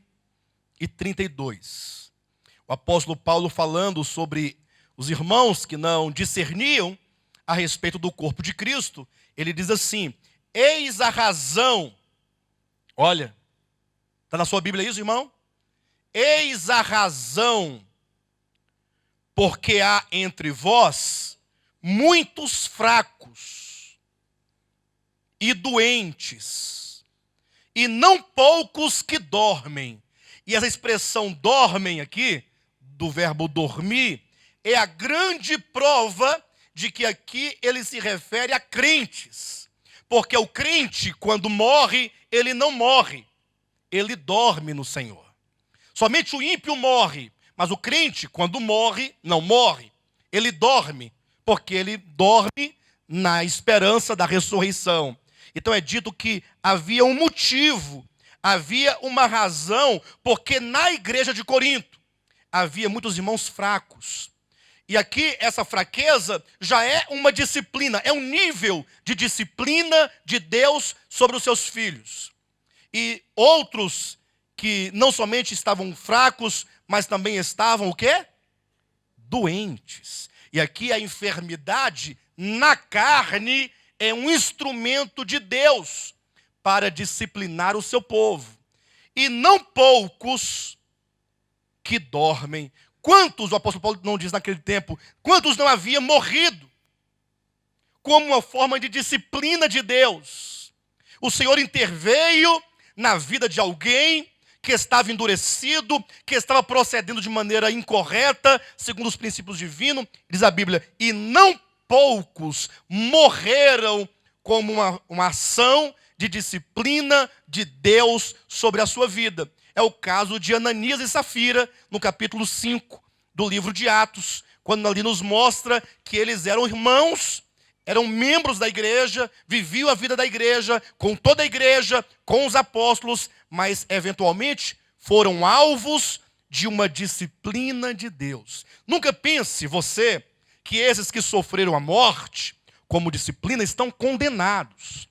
e 32. O apóstolo Paulo falando sobre os irmãos que não discerniam a respeito do corpo de Cristo, ele diz assim, eis a razão, olha, está na sua Bíblia isso, irmão? Eis a razão, porque há entre vós muitos fracos e doentes, e não poucos que dormem. E essa expressão dormem aqui, do verbo dormir, é a grande prova de que aqui ele se refere a crentes. Porque o crente, quando morre, ele não morre, ele dorme no Senhor. Somente o ímpio morre, mas o crente, quando morre, não morre, ele dorme, porque ele dorme na esperança da ressurreição. Então é dito que havia um motivo, havia uma razão, porque na igreja de Corinto havia muitos irmãos fracos. E aqui essa fraqueza já é uma disciplina, é um nível de disciplina de Deus sobre os seus filhos. E outros que não somente estavam fracos, mas também estavam o quê? Doentes. E aqui a enfermidade na carne é um instrumento de Deus para disciplinar o seu povo. E não poucos que dormem. Quantos, o apóstolo Paulo não diz naquele tempo, quantos não haviam morrido como uma forma de disciplina de Deus? O Senhor interveio na vida de alguém que estava endurecido, que estava procedendo de maneira incorreta, segundo os princípios divinos, diz a Bíblia, e não poucos morreram como uma ação de disciplina de Deus sobre a sua vida. É o caso de Ananias e Safira, no capítulo 5 do livro de Atos, quando ali nos mostra que eles eram irmãos, eram membros da igreja, viviam a vida da igreja, com toda a igreja, com os apóstolos, mas eventualmente foram alvos de uma disciplina de Deus. Nunca pense você que esses que sofreram a morte como disciplina estão condenados.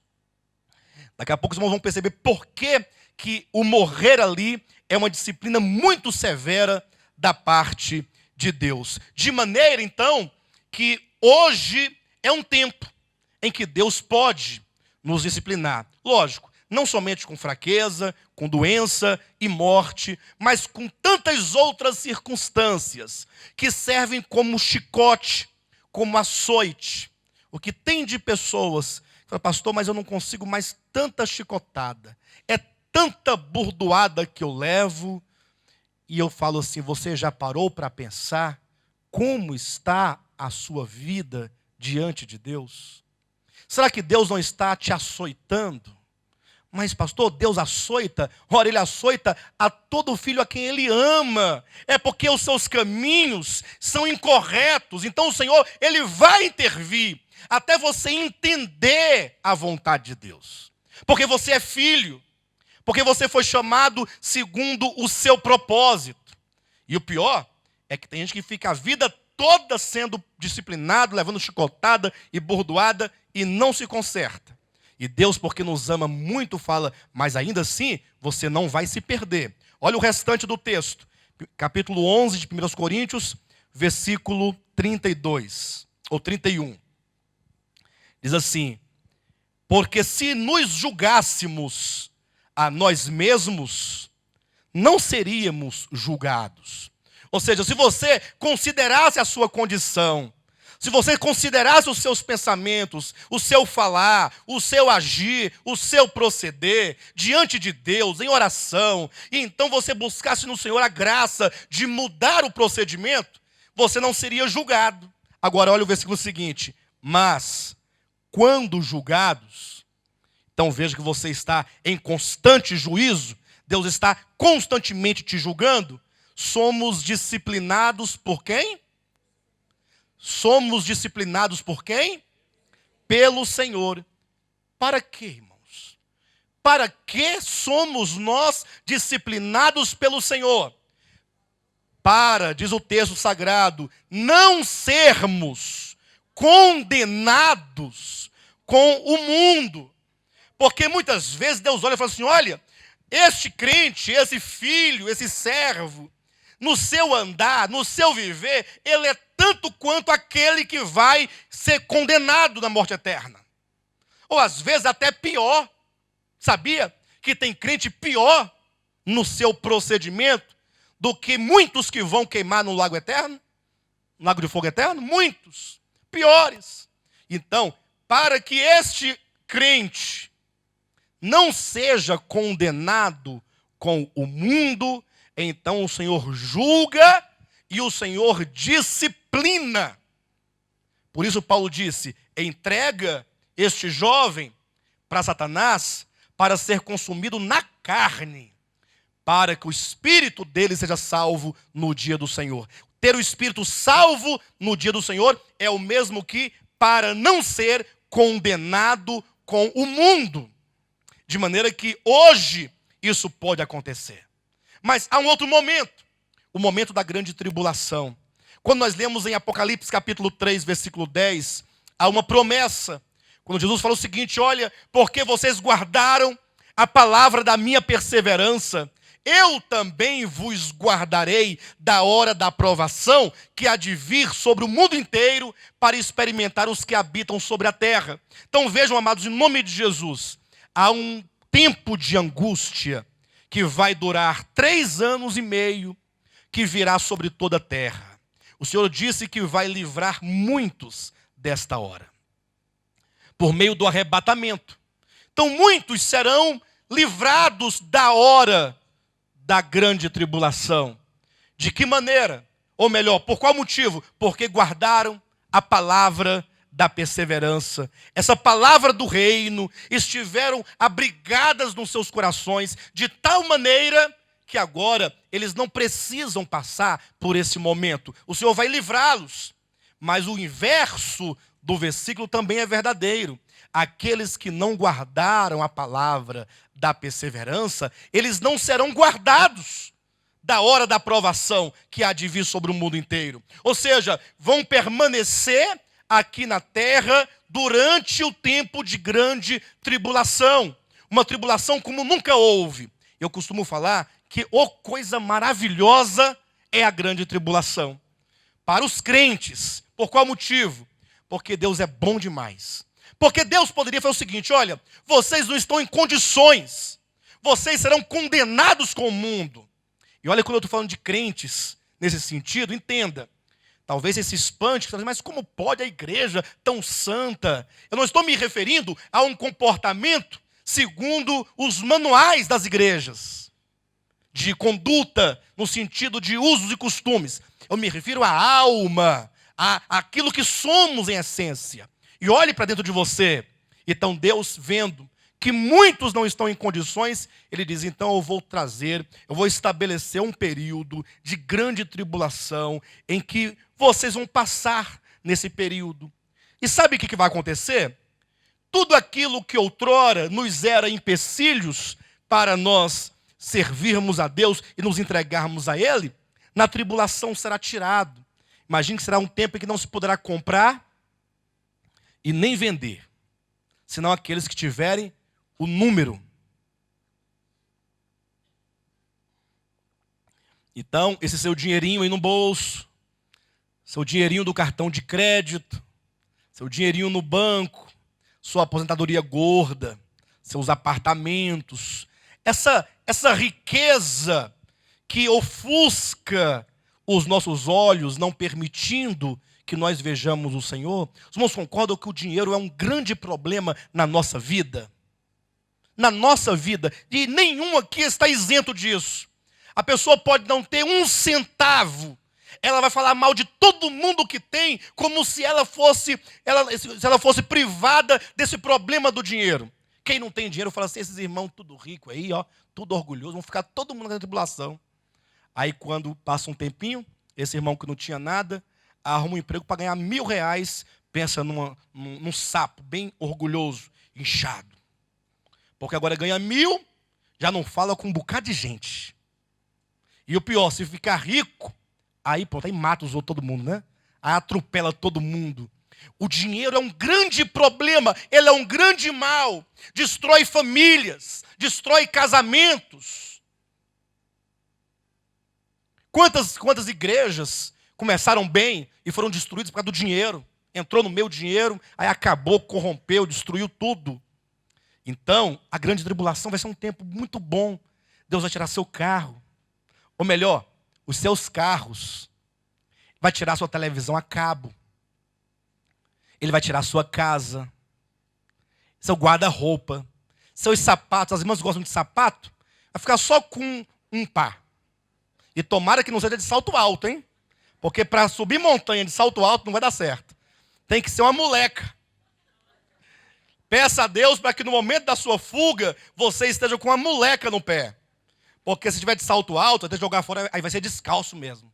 Daqui a pouco os irmãos vão perceber por que o morrer ali é uma disciplina muito severa da parte de Deus. De maneira, então, que hoje é um tempo em que Deus pode nos disciplinar. Lógico, não somente com fraqueza, com doença e morte, mas com tantas outras circunstâncias que servem como chicote, como açoite. O que tem de pessoas que falam, pastor, mas eu não consigo mais tanta chicotada. É tanta burdoada que eu levo. E eu falo assim, você já parou para pensar como está a sua vida diante de Deus? Será que Deus não está te açoitando? Mas pastor, Deus açoita? Ora, Ele açoita a todo filho a quem Ele ama. É porque os seus caminhos são incorretos. Então o Senhor, Ele vai intervir até você entender a vontade de Deus. Porque você é filho. Porque você foi chamado segundo o seu propósito. E o pior é que tem gente que fica a vida toda sendo disciplinado, levando chicotada e bordoada e não se conserta. E Deus, porque nos ama muito, fala, mas ainda assim você não vai se perder. Olha o restante do texto. Capítulo 11 de 1 Coríntios, versículo 32 ou 31. Diz assim, porque se nos julgássemos a nós mesmos, não seríamos julgados. Ou seja, se você considerasse a sua condição, se você considerasse os seus pensamentos, o seu falar, o seu agir, o seu proceder diante de Deus, em oração, e então você buscasse no Senhor a graça de mudar o procedimento, você não seria julgado. Agora olha o versículo seguinte, mas quando julgados, então veja que você está em constante juízo, Deus está constantemente te julgando. Somos disciplinados por quem? Somos disciplinados por quem? Pelo Senhor. Para quê, irmãos? Para que somos nós disciplinados pelo Senhor? Para, diz o texto sagrado, não sermos condenados com o mundo. Porque muitas vezes Deus olha e fala assim, olha, este crente, esse filho, esse servo, no seu andar, no seu viver, ele é tanto quanto aquele que vai ser condenado na morte eterna. Ou às vezes até pior. Sabia que tem crente pior no seu procedimento do que muitos que vão queimar no lago eterno? No lago de fogo eterno? Muitos. Piores. Então, para que este crente não seja condenado com o mundo, então o Senhor julga e o Senhor disciplina. Por isso Paulo disse, entrega este jovem para Satanás para ser consumido na carne, para que o espírito dele seja salvo no dia do Senhor. Ter o espírito salvo no dia do Senhor é o mesmo que para não ser condenado com o mundo. De maneira que hoje isso pode acontecer. Mas há um outro momento, o momento da grande tribulação. Quando nós lemos em Apocalipse capítulo 3, versículo 10, há uma promessa. Quando Jesus fala o seguinte: olha, porque vocês guardaram a palavra da minha perseverança, eu também vos guardarei da hora da provação que há de vir sobre o mundo inteiro para experimentar os que habitam sobre a terra. Então vejam, amados, em nome de Jesus, há um tempo de angústia que vai durar 3 anos e meio, que virá sobre toda a terra. O Senhor disse que vai livrar muitos desta hora, por meio do arrebatamento. Então muitos serão livrados da hora da grande tribulação. De que maneira? Ou melhor, por qual motivo? Porque guardaram a palavra da perseverança. Essa palavra do reino estiveram abrigadas nos seus corações de tal maneira que agora eles não precisam passar por esse momento. O Senhor vai livrá-los. Mas o inverso do versículo também é verdadeiro. Aqueles que não guardaram a palavra da perseverança, eles não serão guardados da hora da provação que há de vir sobre o mundo inteiro. Ou seja, vão permanecer aqui na terra durante o tempo de grande tribulação. Uma tribulação como nunca houve. Eu costumo falar que coisa maravilhosa é a grande tribulação. Para os crentes, por qual motivo? Porque Deus é bom demais. Porque Deus poderia fazer o seguinte: olha, vocês não estão em condições, vocês serão condenados com o mundo. E olha, quando eu estou falando de crentes, nesse sentido, entenda, talvez esse espante, mas como pode a igreja tão santa? Eu não estou me referindo a um comportamento segundo os manuais das igrejas, de conduta, no sentido de usos e costumes. Eu me refiro à alma, àquilo que somos em essência. E olhe para dentro de você. Então Deus, vendo que muitos não estão em condições, Ele diz: então eu vou estabelecer um período de grande tribulação, em que vocês vão passar nesse período. E sabe o que vai acontecer? Tudo aquilo que outrora nos era empecilhos para nós servirmos a Deus e nos entregarmos a Ele, na tribulação será tirado. Imagine que será um tempo em que não se poderá comprar e nem vender, senão aqueles que tiverem o número. Então, esse seu dinheirinho aí no bolso, seu dinheirinho do cartão de crédito, seu dinheirinho no banco, sua aposentadoria gorda, seus apartamentos, essa riqueza que ofusca os nossos olhos, não permitindo que nós vejamos o Senhor. Os irmãos concordam que o dinheiro é um grande problema na nossa vida? Na nossa vida, e nenhum aqui está isento disso. A pessoa pode não ter um centavo, ela vai falar mal de todo mundo que tem, como se ela fosse privada desse problema do dinheiro. Quem não tem dinheiro fala assim: esses irmãos tudo rico aí, ó, tudo orgulhoso, vão ficar todo mundo na tribulação. Aí quando passa um tempinho, esse irmão que não tinha nada, arruma um emprego para ganhar R$1.000, pensa num sapo bem orgulhoso, inchado. Porque agora ganha 1.000, já não fala com um bocado de gente. E o pior, se ficar rico, aí pronto, aí mata os outros todo mundo, né? Aí atropela todo mundo. O dinheiro é um grande problema, ele é um grande mal. Destrói famílias, destrói casamentos. Quantas igrejas começaram bem e foram destruídas por causa do dinheiro? Entrou no meu dinheiro, aí acabou, corrompeu, destruiu tudo. Então, a grande tribulação vai ser um tempo muito bom. Deus vai tirar seu carro, ou melhor, os seus carros. Vai tirar sua televisão a cabo. Ele vai tirar sua casa, seu guarda-roupa, seus sapatos. As irmãs gostam de sapato? Vai ficar só com um par. E tomara que não seja de salto alto, hein? Porque para subir montanha de salto alto não vai dar certo. Tem que ser uma moleca. Peça a Deus para que no momento da sua fuga, você esteja com uma moleca no pé. Porque se tiver de salto alto, até jogar fora, aí vai ser descalço mesmo.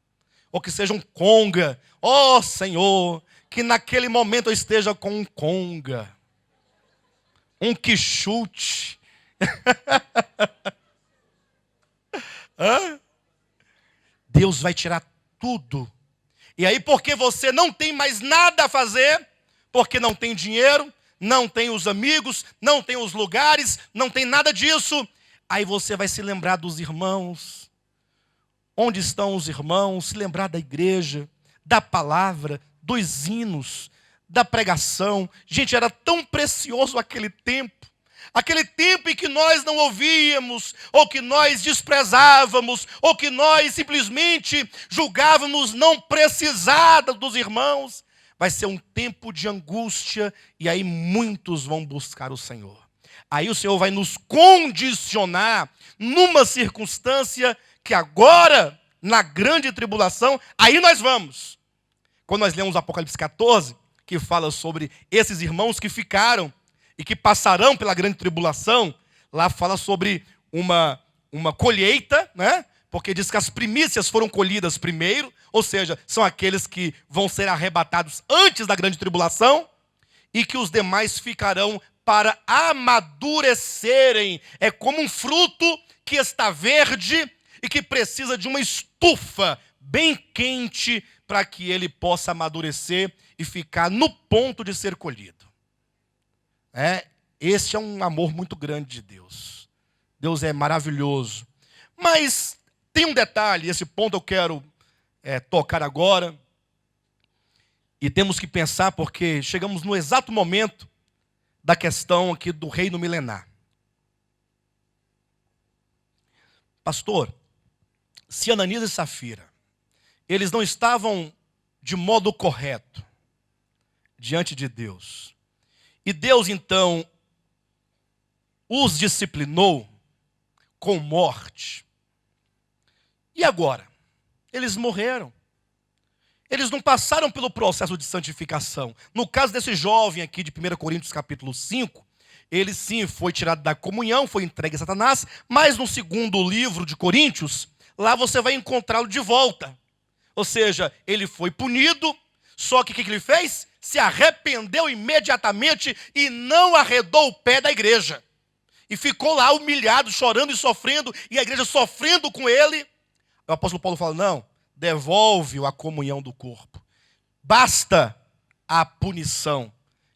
Ou que seja um conga. Oh, Senhor, que naquele momento eu esteja com um conga. Um quichute. Hã? Deus vai tirar tudo. E aí, porque você não tem mais nada a fazer, porque não tem dinheiro, não tem os amigos, não tem os lugares, não tem nada disso, aí você vai se lembrar dos irmãos. Onde estão os irmãos? Se lembrar da igreja, da palavra, dos hinos, da pregação. Gente, era tão precioso aquele tempo. Aquele tempo em que nós não ouvíamos, ou que nós desprezávamos, ou que nós simplesmente julgávamos não precisar dos irmãos. Vai ser um tempo de angústia, e aí muitos vão buscar o Senhor. Aí o Senhor vai nos condicionar numa circunstância que agora, na grande tribulação, aí nós vamos. Quando nós lemos Apocalipse 14, que fala sobre esses irmãos que ficaram e que passarão pela grande tribulação, lá fala sobre uma colheita, né? Porque diz que as primícias foram colhidas primeiro, ou seja, são aqueles que vão ser arrebatados antes da grande tribulação, e que os demais ficarão para amadurecerem. É como um fruto que está verde e que precisa de uma estufa bem quente para que ele possa amadurecer e ficar no ponto de ser colhido. Esse é um amor muito grande de Deus. Deus é maravilhoso. Mas tem um detalhe, esse ponto eu quero tocar agora. E temos que pensar porque chegamos no exato momento da questão aqui do reino milenar. Pastor, se Ananias e Safira, eles não estavam de modo correto diante de Deus, e Deus então os disciplinou com morte, e agora? Eles morreram. Eles não passaram pelo processo de santificação. No caso desse jovem aqui de 1 Coríntios capítulo 5, ele sim foi tirado da comunhão, foi entregue a Satanás, mas no segundo livro de Coríntios, lá você vai encontrá-lo de volta. Ou seja, ele foi punido, só que o que ele fez? Se arrependeu imediatamente e não arredou o pé da igreja. E ficou lá humilhado, chorando e sofrendo, e a igreja sofrendo com ele. O apóstolo Paulo fala, não, devolve-o à comunhão do corpo. Basta a punição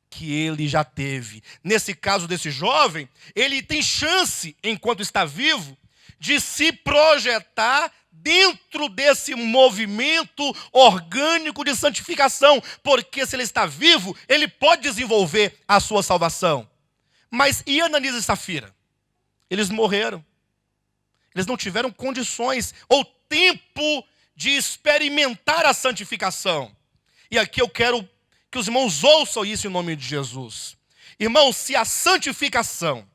que ele já teve. Nesse caso desse jovem, ele tem chance, enquanto está vivo, de se projetar dentro desse movimento orgânico de santificação, porque se ele está vivo, ele pode desenvolver a sua salvação. Mas e Ananias e Safira? Eles morreram. Eles não tiveram condições ou tempo de experimentar a santificação. E aqui eu quero que os irmãos ouçam isso em nome de Jesus. Irmãos, se a santificação,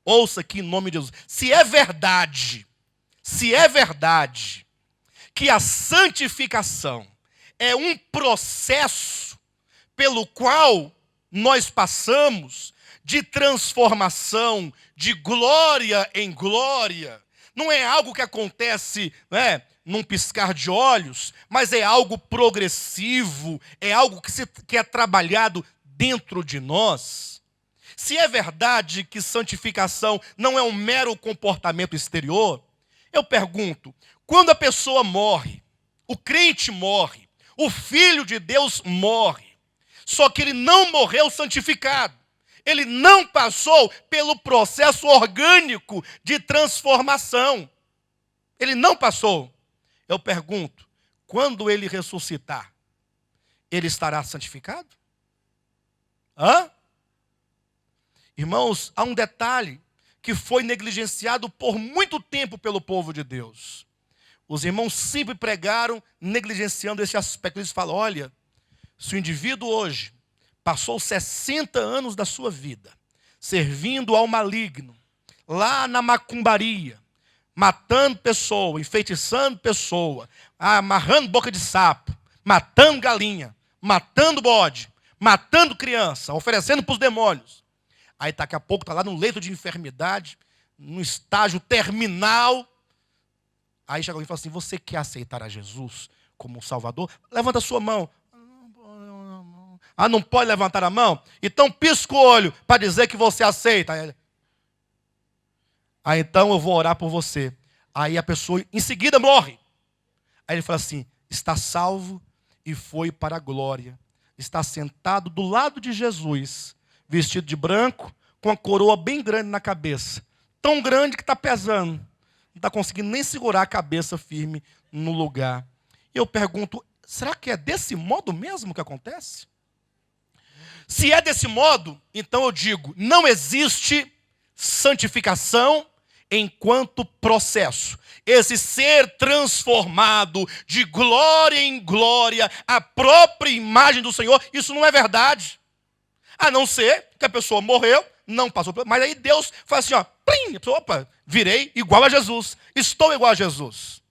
ouça aqui em nome de Jesus, se é verdade que a santificação é um processo pelo qual nós passamos de transformação, de glória em glória, não é algo que acontece, num piscar de olhos, mas é algo progressivo, é algo que é trabalhado dentro de nós. Se é verdade que santificação não é um mero comportamento exterior, eu pergunto, quando a pessoa morre, o crente morre, o Filho de Deus morre, só que ele não morreu santificado, ele não passou pelo processo orgânico de transformação, ele não passou. Eu pergunto, quando ele ressuscitar, ele estará santificado? Irmãos, há um detalhe que foi negligenciado por muito tempo pelo povo de Deus. Os irmãos sempre pregaram negligenciando esse aspecto. Eles falam, olha, se o indivíduo hoje passou 60 anos da sua vida servindo ao maligno, lá na macumbaria, matando pessoa, enfeitiçando pessoa, amarrando boca de sapo, matando galinha, matando bode, matando criança, oferecendo para os demônios. Aí daqui a pouco está lá no leito de enfermidade, no estágio terminal. Aí chega alguém e fala assim, você quer aceitar a Jesus como um Salvador? Levanta a sua mão. Não pode levantar a mão? Então pisca o olho para dizer que você aceita. Então eu vou orar por você. Aí a pessoa em seguida morre. Aí ele fala assim, está salvo e foi para a glória. Está sentado do lado de Jesus, vestido de branco, com a coroa bem grande na cabeça. Tão grande que está pesando. Não está conseguindo nem segurar a cabeça firme no lugar. E eu pergunto, será que é desse modo mesmo que acontece? Se é desse modo, então eu digo, não existe santificação enquanto processo. Esse ser transformado de glória em glória, a própria imagem do Senhor, isso não é verdade. A não ser que a pessoa morreu, não passou por... Mas aí Deus faz assim, ó, plim, opa, virei igual a Jesus, estou igual a Jesus.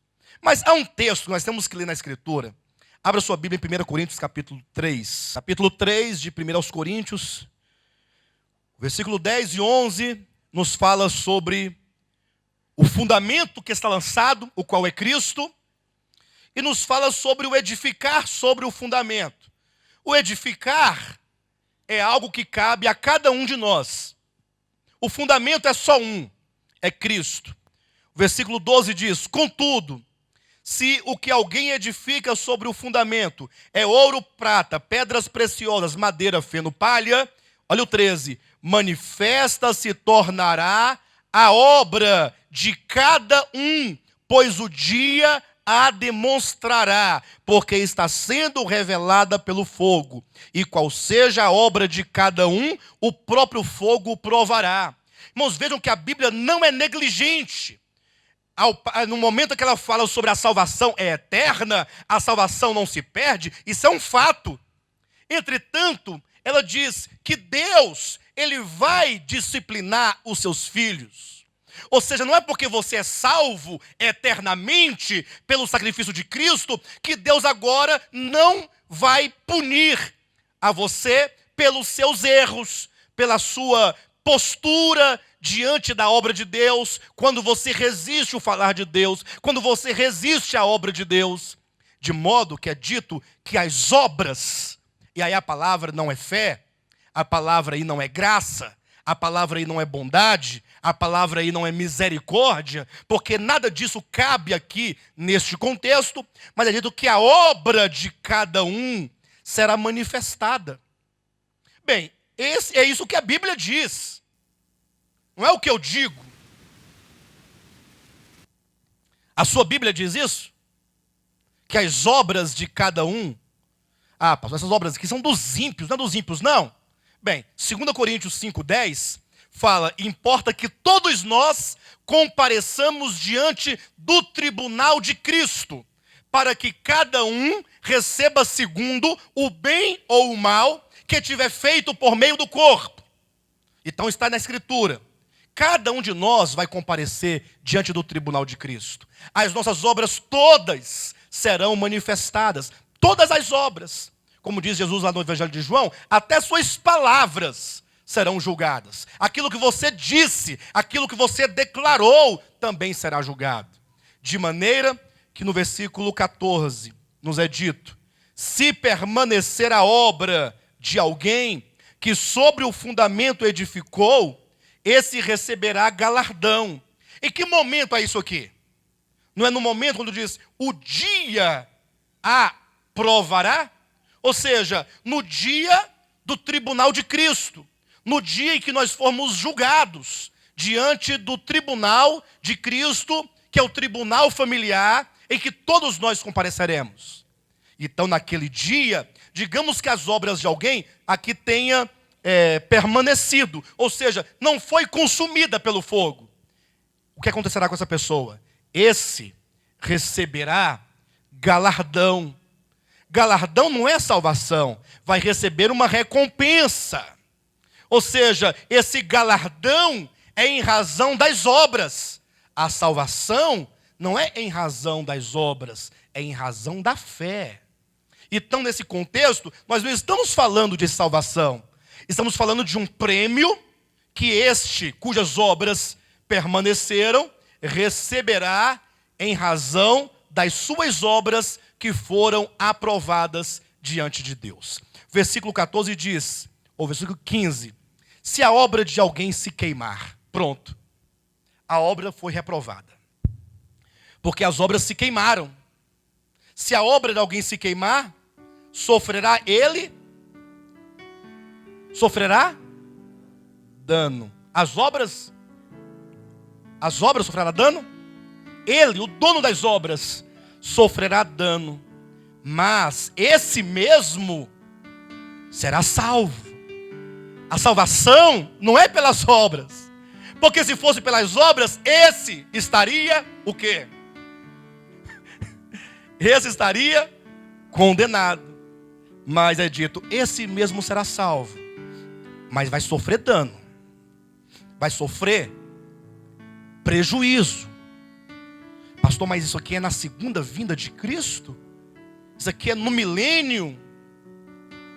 Mas há um texto que nós temos que ler na Escritura. Abra sua Bíblia em 1 Coríntios, capítulo 3. Capítulo 3 de 1 aos Coríntios, versículo 10 e 11, nos fala sobre o fundamento que está lançado, o qual é Cristo, e nos fala sobre o edificar sobre o fundamento. O edificar é algo que cabe a cada um de nós. O fundamento é só um, é Cristo. O versículo 12 diz, contudo, se o que alguém edifica sobre o fundamento é ouro, prata, pedras preciosas, madeira, feno, palha, olha o 13, manifesta se tornará a obra de cada um, pois o dia a demonstrará, porque está sendo revelada pelo fogo. E qual seja a obra de cada um, o próprio fogo provará. Irmãos, vejam que a Bíblia não é negligente. No momento que ela fala sobre a salvação é eterna, a salvação não se perde, isso é um fato. Entretanto, ela diz que Deus, Ele vai disciplinar os seus filhos. Ou seja, não é porque você é salvo eternamente pelo sacrifício de Cristo, que Deus agora não vai punir a você pelos seus erros, pela sua postura diante da obra de Deus, quando você resiste ao falar de Deus, quando você resiste à obra de Deus, de modo que é dito que as obras, e aí a palavra não é fé, a palavra aí não é graça, a palavra aí não é bondade, a palavra aí não é misericórdia, porque nada disso cabe aqui neste contexto, mas é dito que a obra de cada um será manifestada. Bem, é isso que a Bíblia diz. Não é o que eu digo. A sua Bíblia diz isso? Que as obras de cada um... Ah, pastor, essas obras aqui são dos ímpios, não é dos ímpios, não. Bem, 2 Coríntios 5,10 fala, importa que todos nós compareçamos diante do tribunal de Cristo, para que cada um receba segundo o bem ou o mal que tiver feito por meio do corpo. Então está na Escritura. Cada um de nós vai comparecer diante do tribunal de Cristo. As nossas obras todas serão manifestadas. Todas as obras. Como diz Jesus lá no Evangelho de João, até suas palavras serão julgadas. Aquilo que você disse, aquilo que você declarou, também será julgado. De maneira que no versículo 14 nos é dito, se permanecer a obra de alguém que sobre o fundamento edificou, esse receberá galardão. Em que momento é isso aqui? Não é no momento quando diz, o dia a provará? Ou seja, no dia do tribunal de Cristo, no dia em que nós formos julgados diante do tribunal de Cristo, que é o tribunal familiar, em que todos nós compareceremos. Então, naquele dia, digamos que as obras de alguém aqui tenha permanecido, ou seja, não foi consumida pelo fogo. O que acontecerá com essa pessoa? Esse receberá galardão. Galardão não é salvação, vai receber uma recompensa. Ou seja, esse galardão é em razão das obras. A salvação não é em razão das obras, é em razão da fé. Então, nesse contexto, nós não estamos falando de salvação. Estamos falando de um prêmio que este, cujas obras permaneceram, receberá em razão das suas obras que foram aprovadas diante de Deus. Versículo 14 diz, ou versículo 15, se a obra de alguém se queimar, pronto, a obra foi reprovada. Porque as obras se queimaram. Se a obra de alguém se queimar, sofrerá ele? Sofrerá dano. As obras sofrerá dano? Ele, o dono das obras, sofrerá dano. Mas esse mesmo será salvo. A salvação não é pelas obras. Porque se fosse pelas obras, esse estaria o quê? Esse estaria condenado. Mas é dito, esse mesmo será salvo. Mas vai sofrer dano. Vai sofrer prejuízo. Pastor, mas isso aqui é na segunda vinda de Cristo? Isso aqui é no milênio?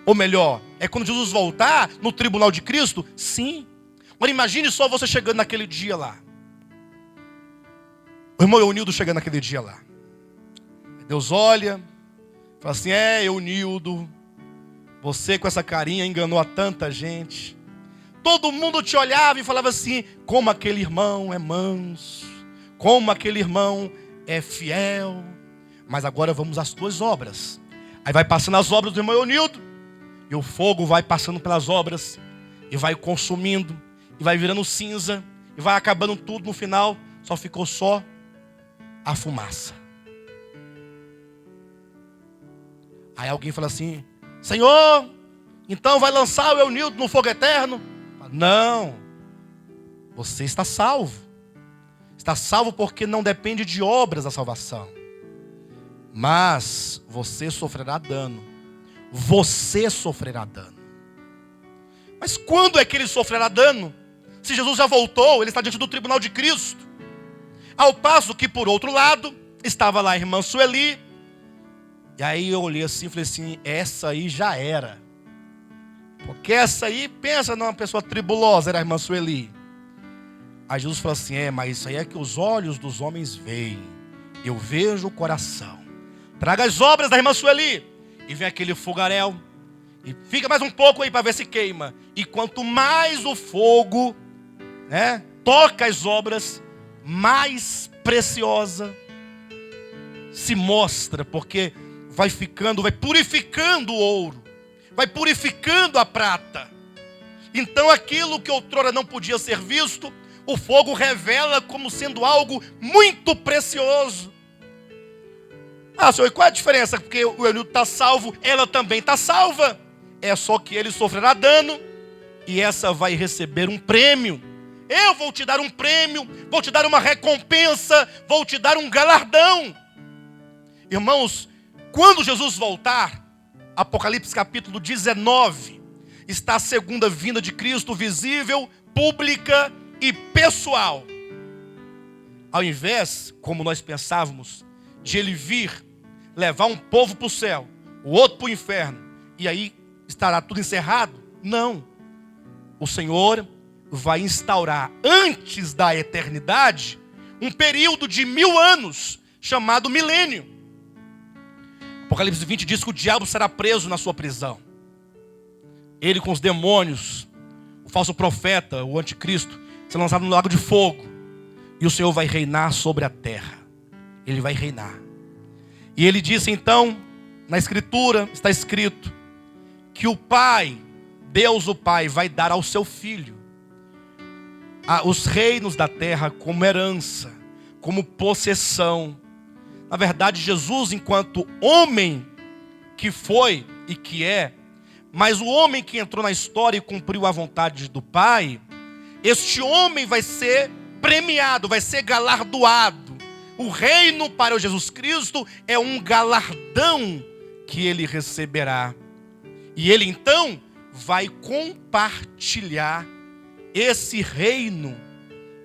Ou melhor, é quando Jesus voltar no tribunal de Cristo? Sim. Agora imagine só você chegando naquele dia lá. O irmão Eunildo chegando naquele dia lá. Deus olha, fala assim, Eunildo, você com essa carinha enganou a tanta gente. Todo mundo te olhava e falava assim, como aquele irmão é manso, como aquele irmão é fiel. Mas agora vamos às tuas obras. Aí vai passando as obras do irmão Eunildo, e o fogo vai passando pelas obras, e vai consumindo, e vai virando cinza, e vai acabando tudo. No final, só ficou só a fumaça. Aí alguém fala assim, Senhor, então vai lançar o Eunildo no fogo eterno? Não, você está salvo. Está salvo porque não depende de obras a salvação. Mas você sofrerá dano. Você sofrerá dano. Mas quando é que ele sofrerá dano? Se Jesus já voltou, ele está diante do tribunal de Cristo. Ao passo que, por outro lado, estava lá a irmã Sueli. E aí eu olhei assim e falei assim, essa aí já era. Porque essa aí, pensa numa pessoa tribulosa, era a irmã Sueli. Aí Jesus falou assim, mas isso aí é que os olhos dos homens veem. Eu vejo o coração. Traga as obras da irmã Sueli. E vem aquele fogaréu. E fica mais um pouco aí para ver se queima. E quanto mais o fogo, toca as obras, mais preciosa se mostra. Porque vai purificando o ouro. Vai purificando a prata. Então aquilo que outrora não podia ser visto, o fogo revela como sendo algo muito precioso. Senhor, e qual é a diferença? Porque o Eunildo está salvo, ela também está salva. É só que ele sofrerá dano e essa vai receber um prêmio. Eu vou te dar um prêmio, vou te dar uma recompensa, vou te dar um galardão. Irmãos, quando Jesus voltar, Apocalipse capítulo 19, está a segunda vinda de Cristo visível, pública e pessoal. Ao invés, como nós pensávamos, de ele vir, levar um povo para o céu, o outro para o inferno, e aí estará tudo encerrado. Não. O Senhor vai instaurar, antes da eternidade, um período de 1000 anos, chamado milênio. Apocalipse 20 diz que o diabo será preso na sua prisão. Ele com os demônios, o falso profeta, o anticristo, será lançado no lago de fogo. E o Senhor vai reinar sobre a terra. Ele vai reinar. E ele disse então, na escritura, está escrito, que o Pai, Deus o Pai, vai dar ao seu Filho os reinos da terra como herança, como possessão. Na verdade, Jesus, enquanto homem que foi e que é, mas o homem que entrou na história e cumpriu a vontade do Pai, este homem vai ser premiado, vai ser galardoado. O reino para o Jesus Cristo é um galardão que ele receberá. E ele então vai compartilhar esse reino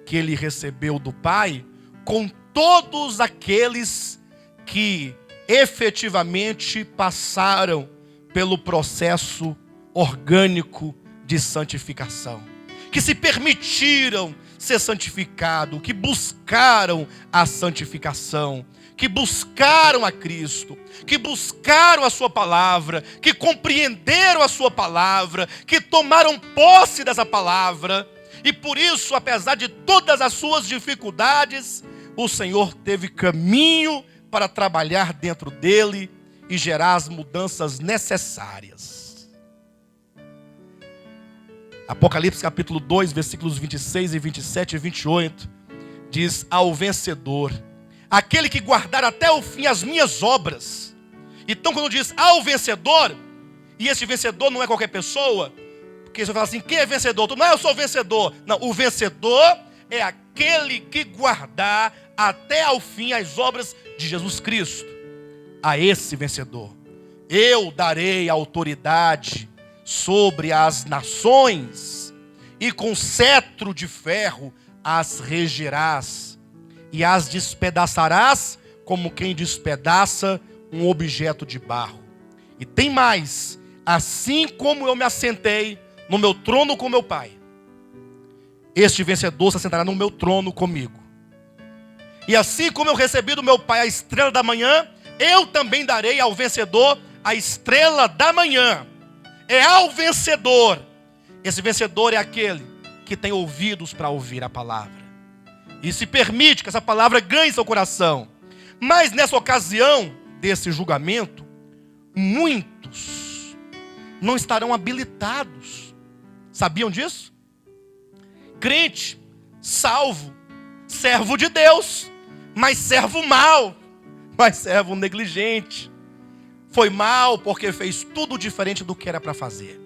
que ele recebeu do Pai com todos aqueles que efetivamente passaram pelo processo orgânico de santificação, que se permitiram ser santificados, que buscaram a santificação, que buscaram a Cristo, que buscaram a sua palavra, que compreenderam a sua palavra, que tomaram posse dessa palavra, e por isso, apesar de todas as suas dificuldades, o Senhor teve caminho para trabalhar dentro dele e gerar as mudanças necessárias. Apocalipse capítulo 2, versículos 26 e 27 e 28, diz: ao vencedor, aquele que guardar até o fim as minhas obras. Então quando diz ao vencedor, e esse vencedor não é qualquer pessoa, porque você fala assim, quem é vencedor? Não, eu sou vencedor. Não, o vencedor é aquele que guardar até ao fim as obras de Jesus Cristo. A esse vencedor eu darei autoridade sobre as nações, e com cetro de ferro as regerás, e as despedaçarás como quem despedaça um objeto de barro. E tem mais: assim como eu me assentei no meu trono com meu Pai, este vencedor se assentará no meu trono comigo. E assim como eu recebi do meu Pai a estrela da manhã, eu também darei ao vencedor a estrela da manhã. É ao vencedor. Esse vencedor é aquele que tem ouvidos para ouvir a palavra e se permite que essa palavra ganhe seu coração. Mas nessa ocasião desse julgamento, muitos não estarão habilitados. Sabiam disso? Crente, salvo, servo de Deus, mas servo mau, mas servo negligente. Foi mau porque fez tudo diferente do que era para fazer.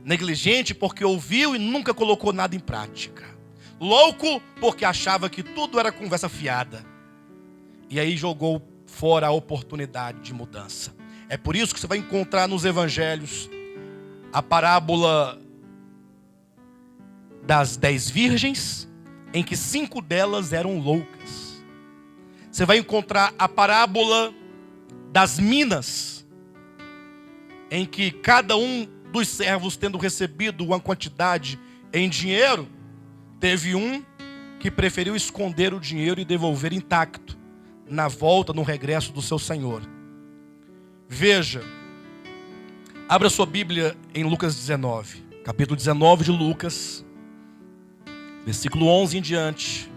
Negligente porque ouviu e nunca colocou nada em prática. Louco porque achava que tudo era conversa fiada. E aí jogou fora a oportunidade de mudança. É por isso que você vai encontrar nos evangelhos a parábola das 10 virgens, em que 5 delas eram loucas. Você vai encontrar a parábola das minas, em que cada um dos servos, tendo recebido uma quantidade em dinheiro, teve um que preferiu esconder o dinheiro e devolver intacto, na volta, no regresso do seu senhor. Veja, abra sua Bíblia em Lucas 19, capítulo 19 de Lucas, versículo 11 em diante.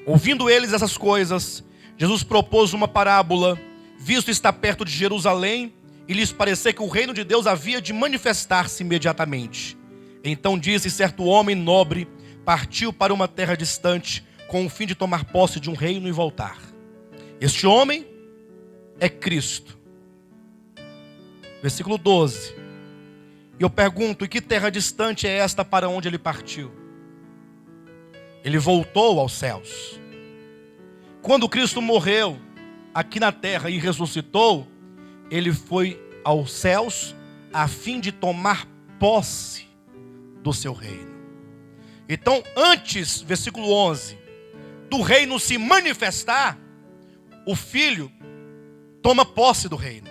Ouvindo eles essas coisas, Jesus propôs uma parábola, visto estar perto de Jerusalém, e lhes parecer que o reino de Deus havia de manifestar-se imediatamente. Então disse: certo homem nobre partiu para uma terra distante, com o fim de tomar posse de um reino e voltar. Este homem é Cristo. Versículo 12. E eu pergunto: e que terra distante é esta para onde ele partiu? Ele voltou aos céus. Quando Cristo morreu aqui na terra e ressuscitou, ele foi aos céus a fim de tomar posse do seu reino. Então, antes, versículo 11, do reino se manifestar, o Filho toma posse do reino.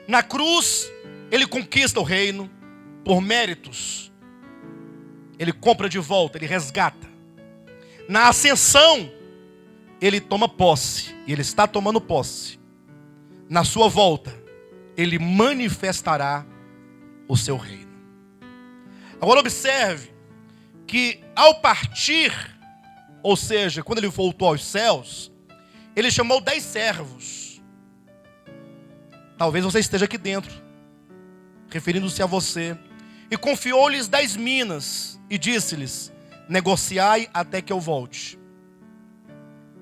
Na cruz, ele conquista o reino por méritos. Ele compra de volta, ele resgata. Na ascensão, ele toma posse, e ele está tomando posse. Na sua volta, ele manifestará o seu reino. Agora observe que ao partir, ou seja, quando ele voltou aos céus, ele chamou 10 servos. Talvez você esteja aqui dentro, referindo-se a você. E confiou-lhes 10 minas e disse-lhes: negociai até que eu volte.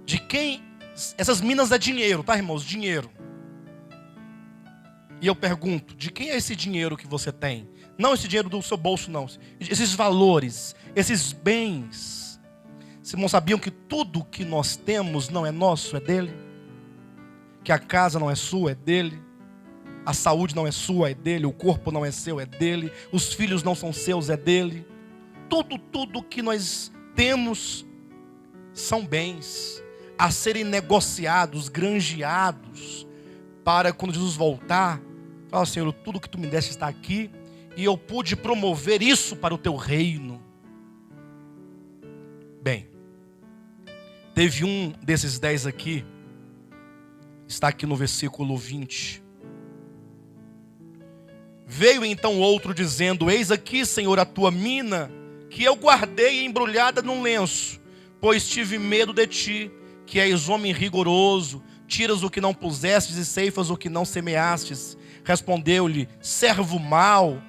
De quem? Essas minas é dinheiro, tá, irmãos? Dinheiro. E eu pergunto: de quem é esse dinheiro que você tem? Não esse dinheiro do seu bolso, não. Esses valores, esses bens. Vocês não sabiam que tudo que nós temos não é nosso, é dele? Que a casa não é sua, é dele. A saúde não é sua, é dele. O corpo não é seu, é dele. Os filhos não são seus, é dele. Tudo que nós temos são bens a serem negociados, granjeados, para quando Jesus voltar, falar: Senhor, tudo que tu me deste está aqui, e eu pude promover isso para o teu reino. Bem, teve um desses 10 aqui, está aqui no versículo 20, Veio então outro dizendo: eis aqui, Senhor, a tua mina, que eu guardei embrulhada num lenço, pois tive medo de ti, que és homem rigoroso, tiras o que não pusestes e ceifas o que não semeastes. Respondeu-lhe: servo mau,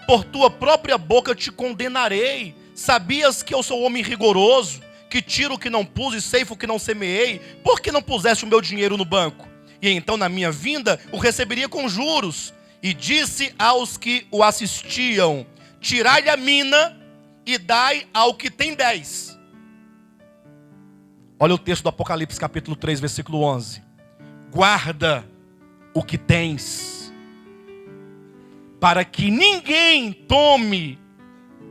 por tua própria boca te condenarei. Sabias que eu sou homem rigoroso, que tiro o que não pus e ceifo o que não semeei? Por que não puseste o meu dinheiro no banco? E então na minha vinda o receberia com juros. E disse aos que o assistiam: tirai-lhe a mina e dai ao que tem 10. Olha o texto do Apocalipse capítulo 3, versículo 11. Guarda o que tens, para que ninguém tome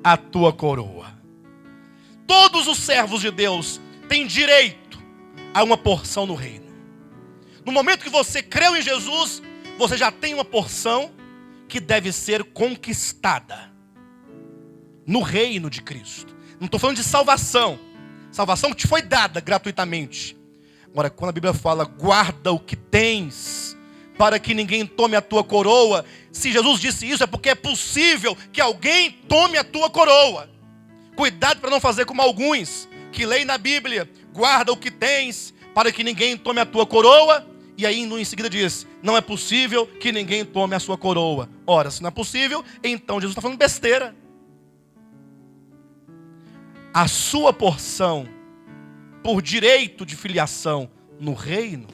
a tua coroa. Todos os servos de Deus têm direito a uma porção no reino. No momento que você creu em Jesus, você já tem uma porção que deve ser conquistada no reino de Cristo. Não estou falando de salvação. Salvação que te foi dada gratuitamente. Agora, quando a Bíblia fala, guarda o que tens, para que ninguém tome a tua coroa. Se Jesus disse isso, é porque é possível que alguém tome a tua coroa. Cuidado para não fazer como alguns que leem na Bíblia: guarda o que tens, para que ninguém tome a tua coroa. E aí em seguida diz: não é possível que ninguém tome a sua coroa. Ora, se não é possível, então Jesus está falando besteira. A sua porção, por direito de filiação no reino,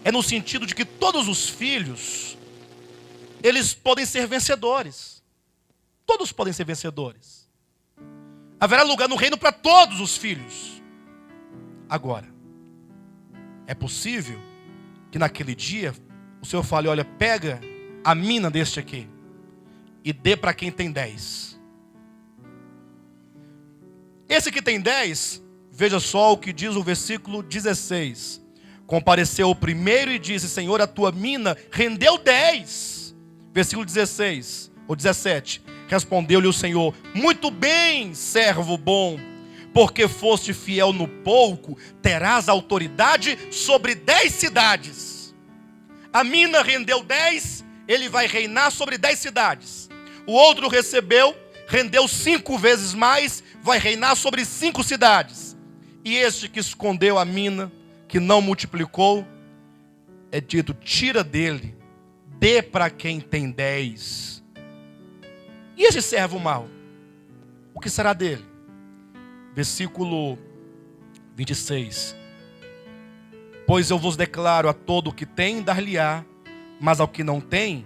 é no sentido de que todos os filhos, eles podem ser vencedores. Todos podem ser vencedores. Haverá lugar no reino para todos os filhos. Agora, é possível que naquele dia o Senhor fale: olha, pega a mina deste aqui e dê para quem tem 10. Esse que tem 10, veja só o que diz o versículo 16. Compareceu o primeiro e disse: Senhor, a tua mina rendeu 10. Versículo 16 ou 17. Respondeu-lhe o Senhor: muito bem, servo bom, porque foste fiel no pouco, terás autoridade sobre 10 cidades. A mina rendeu 10, ele vai reinar sobre 10 cidades. O outro recebeu, rendeu 5 vezes mais, vai reinar sobre 5 cidades. E este que escondeu a mina, que não multiplicou, é dito: tira dele, dê para quem tem 10. E esse servo mau, o que será dele? Versículo 26. Pois eu vos declaro: a todo o que tem, dar-lhe-á, mas ao que não tem,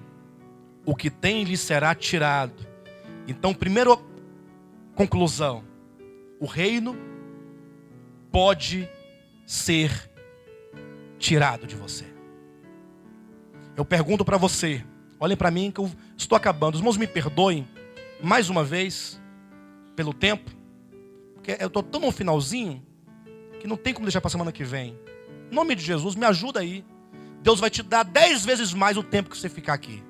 o que tem lhe será tirado. Então, primeira conclusão: o reino pode ser tirado de você. Eu pergunto para você, olhem para mim que eu estou acabando. Os irmãos me perdoem mais uma vez pelo tempo, porque eu estou tão no finalzinho que não tem como deixar para a semana que vem. Em nome de Jesus, me ajuda aí. Deus vai te dar 10 vezes mais o tempo que você ficar aqui.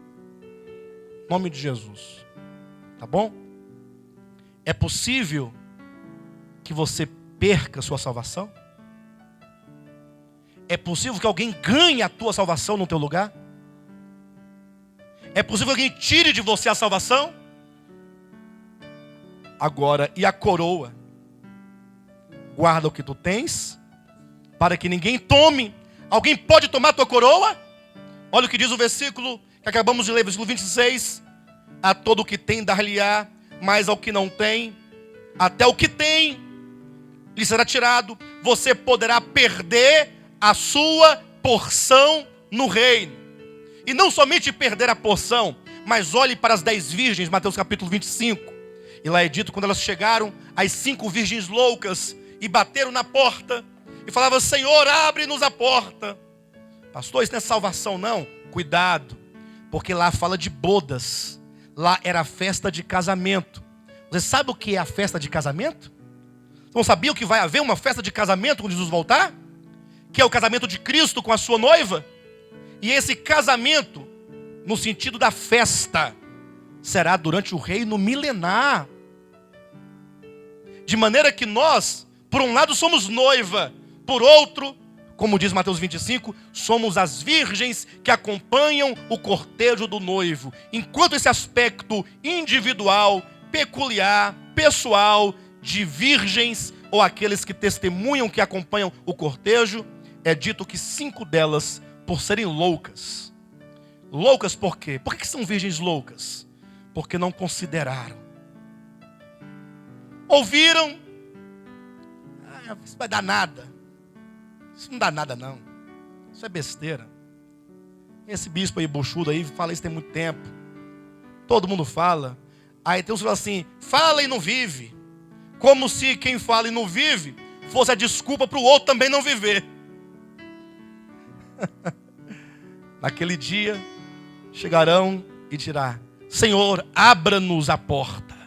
Em nome de Jesus. Tá bom? É possível que você perca a sua salvação? É possível que alguém ganhe a tua salvação no teu lugar? É possível que alguém tire de você a salvação? Agora, e a coroa? Guarda o que tu tens, para que ninguém tome. Alguém pode tomar a tua coroa? Olha o que diz o versículo que acabamos de ler, versículo 26. A todo o que tem dar-lhe-á, mas ao que não tem, até o que tem lhe será tirado. Você poderá perder a sua porção no reino. E não somente perder a porção, mas olhe para as 10 virgens, Mateus capítulo 25. E lá é dito, quando elas chegaram, as 5 virgens loucas, e bateram na porta, e falavam: Senhor, abre-nos a porta. Pastor, isso não é salvação não? Cuidado, porque lá fala de bodas. Lá era a festa de casamento. Você sabe o que é a festa de casamento? Você não sabia que vai haver uma festa de casamento quando Jesus voltar? Que é o casamento de Cristo com a sua noiva? E esse casamento, no sentido da festa, será durante o reino milenar. De maneira que nós, por um lado somos noiva, por outro, Como diz Mateus 25, somos as virgens que acompanham o cortejo do noivo. Enquanto esse aspecto individual, peculiar, pessoal, de virgens, ou aqueles que testemunham que acompanham o cortejo, é dito que 5 delas, por serem loucas. Loucas por quê? Por que são virgens loucas? Porque não consideraram. Ouviram, isso vai dar nada. Isso não dá nada não. Isso é besteira. Esse bispo aí, buchudo aí, fala isso tem muito tempo. Todo mundo fala. Aí tem uns que falam assim, fala e não vive. Como se quem fala e não vive fosse a desculpa para o outro também não viver. Naquele dia, chegarão e dirá, Senhor, abra-nos a porta.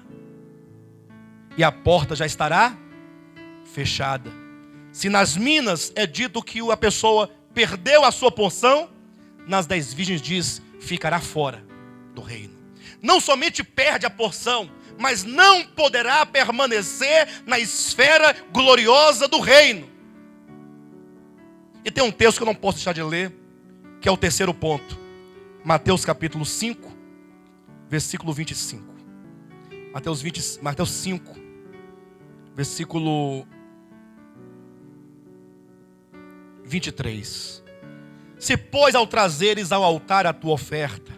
E a porta já estará fechada. Se nas minas é dito que a pessoa perdeu a sua porção, nas 10 virgens diz, ficará fora do reino. Não somente perde a porção, mas não poderá permanecer na esfera gloriosa do reino. E tem um texto que eu não posso deixar de ler, que é o terceiro ponto. Mateus capítulo 5, versículo 25. Mateus 5, versículo 23. Se, pois, ao trazeres ao altar a tua oferta,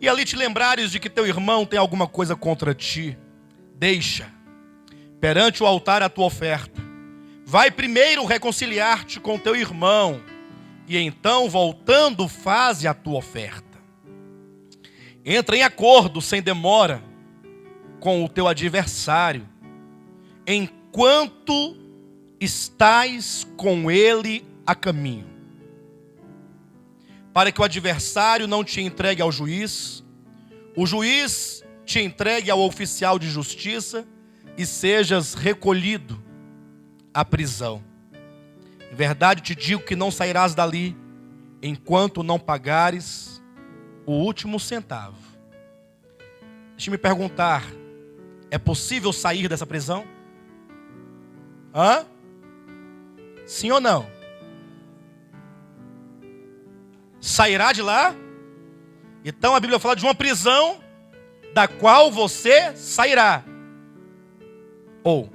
e ali te lembrares de que teu irmão tem alguma coisa contra ti, deixa perante o altar a tua oferta. Vai primeiro reconciliar-te com teu irmão, e então, voltando, faze a tua oferta. Entra em acordo, sem demora, com o teu adversário, enquanto estás com ele a caminho, para que o adversário não te entregue ao juiz, o juiz te entregue ao oficial de justiça, e sejas recolhido à prisão. Em verdade te digo que não sairás dali, enquanto não pagares o último centavo. Deixa-me perguntar, é possível sair dessa prisão? Sim ou não? Sairá de lá? Então a Bíblia fala de uma prisão da qual você sairá. Ou,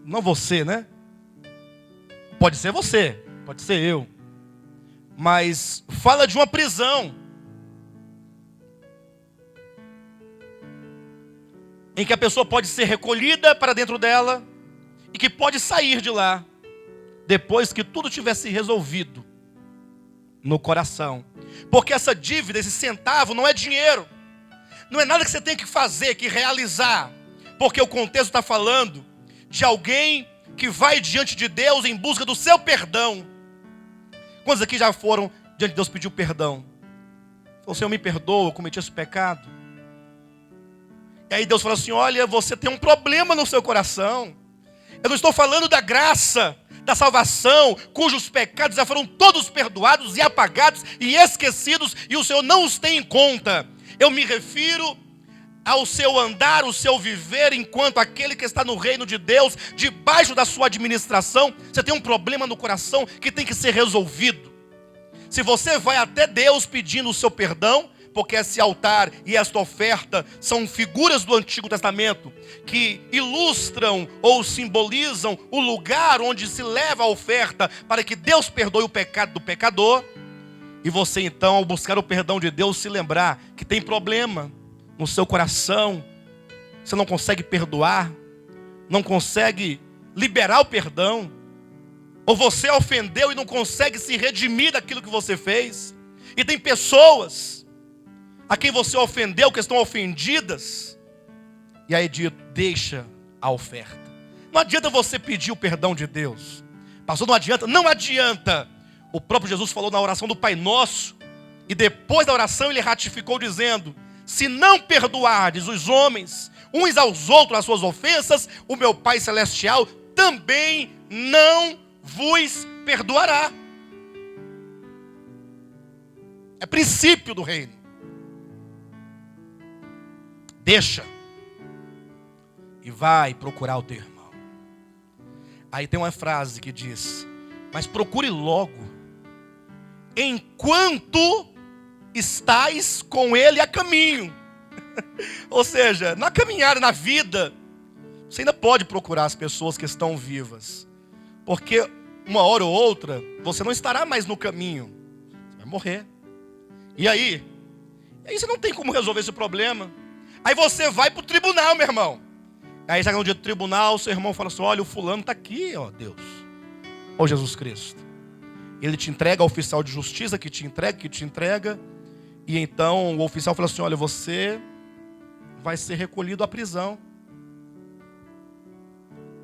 não você, né? Pode ser você, pode ser eu. Mas fala de uma prisão em que a pessoa pode ser recolhida para dentro dela e que pode sair de lá depois que tudo tivesse resolvido no coração. Porque essa dívida, esse centavo, não é dinheiro. Não é nada que você tem que fazer, que realizar. Porque o contexto está falando de alguém que vai diante de Deus em busca do seu perdão. Quantos aqui já foram diante de Deus pedir perdão? Falou, Senhor, me perdoa, eu cometi esse pecado. E aí Deus fala assim, olha, você tem um problema no seu coração. Eu não estou falando da graça, da salvação, cujos pecados já foram todos perdoados e apagados e esquecidos, e o Senhor não os tem em conta. Eu me refiro ao seu andar, o seu viver, enquanto aquele que está no reino de Deus, debaixo da sua administração. Você tem um problema no coração que tem que ser resolvido. Se você vai até Deus pedindo o seu perdão, porque esse altar e esta oferta são figuras do Antigo Testamento que ilustram ou simbolizam o lugar onde se leva a oferta para que Deus perdoe o pecado do pecador. E você então, ao buscar o perdão de Deus, se lembrar que tem problema no seu coração, você não consegue perdoar, não consegue liberar o perdão, ou você ofendeu e não consegue se redimir daquilo que você fez. E tem pessoas a quem você ofendeu, que estão ofendidas, e aí dito, deixa a oferta. Não adianta você pedir o perdão de Deus. Pastor, não adianta. Não adianta. O próprio Jesus falou na oração do Pai Nosso, e depois da oração ele ratificou dizendo, se não perdoardes os homens, uns aos outros as suas ofensas, o meu Pai Celestial também não vos perdoará. É princípio do reino. Deixa. E vai procurar o teu irmão. Aí tem uma frase que diz, mas procure logo, enquanto estais com ele a caminho. Ou seja, na caminhada, na vida, você ainda pode procurar as pessoas que estão vivas, porque uma hora ou outra, você não estará mais no caminho, você vai morrer. E aí você não tem como resolver esse problema. Aí você vai para o tribunal, meu irmão. Aí chega no dia do tribunal, seu irmão fala assim: olha, o fulano está aqui, ó Deus, ó Jesus Cristo. Ele te entrega ao oficial de justiça que te entrega. E então o oficial fala assim: olha, você vai ser recolhido à prisão.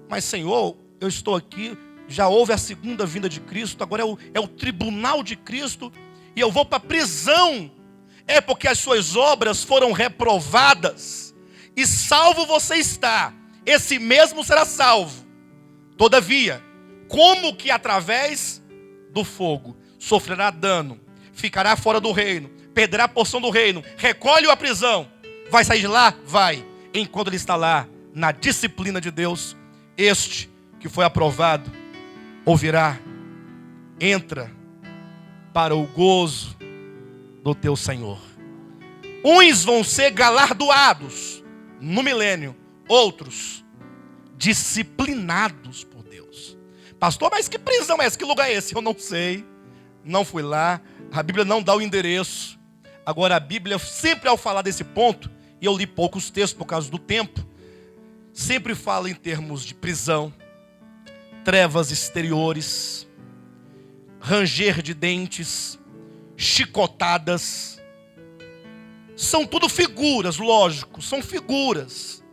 Mas Senhor, eu estou aqui, já houve a segunda vinda de Cristo, agora é o tribunal de Cristo, e eu vou para a prisão. É porque as suas obras foram reprovadas, e salvo você está, esse mesmo será salvo. Todavia, como que através do fogo sofrerá dano, ficará fora do reino, perderá a porção do reino, recolhe-o à prisão. Vai sair de lá? Vai. Enquanto ele está lá, na disciplina de Deus, este que foi aprovado, ouvirá: entra para o gozo do teu Senhor. Uns vão ser galardoados no milênio, outros disciplinados por Deus. Pastor, mas que prisão é essa? Que lugar é esse? Eu não sei, não fui lá, a Bíblia não dá o endereço. Agora a Bíblia, sempre ao falar desse ponto, e eu li poucos textos por causa do tempo, sempre fala em termos de prisão, trevas exteriores, ranger de dentes, chicotadas. São tudo figuras, lógico, são figuras,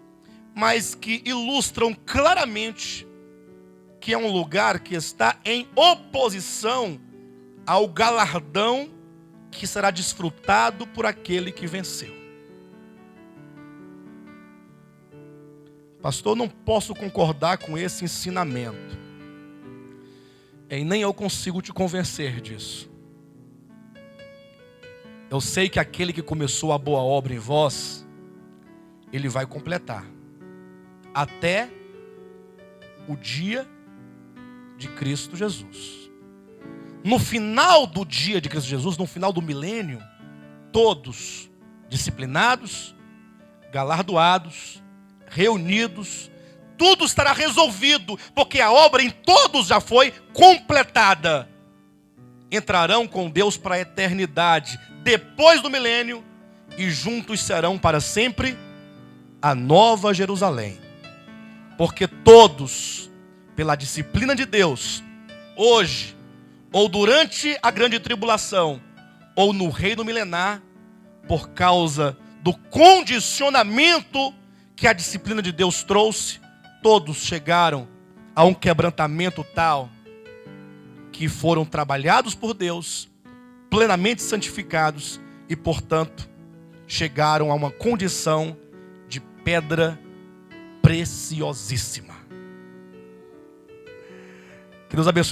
mas que ilustram claramente que é um lugar que está em oposição ao galardão que será desfrutado por aquele que venceu. Pastor, não posso concordar com esse ensinamento. E nem eu consigo te convencer disso. Eu sei que aquele que começou a boa obra em vós, ele vai completar. Até o dia de Cristo Jesus. No final do dia de Cristo Jesus, no final do milênio, todos disciplinados, galardoados, reunidos, tudo estará resolvido, porque a obra em todos já foi completada. Entrarão com Deus para a eternidade, depois do milênio, e juntos serão para sempre a nova Jerusalém. Porque todos, pela disciplina de Deus, hoje, ou durante a grande tribulação, ou no reino milenar, por causa do condicionamento que a disciplina de Deus trouxe, todos chegaram a um quebrantamento tal, que foram trabalhados por Deus, plenamente santificados, e portanto, chegaram a uma condição de pedra preciosíssima. Que Deus abençoe.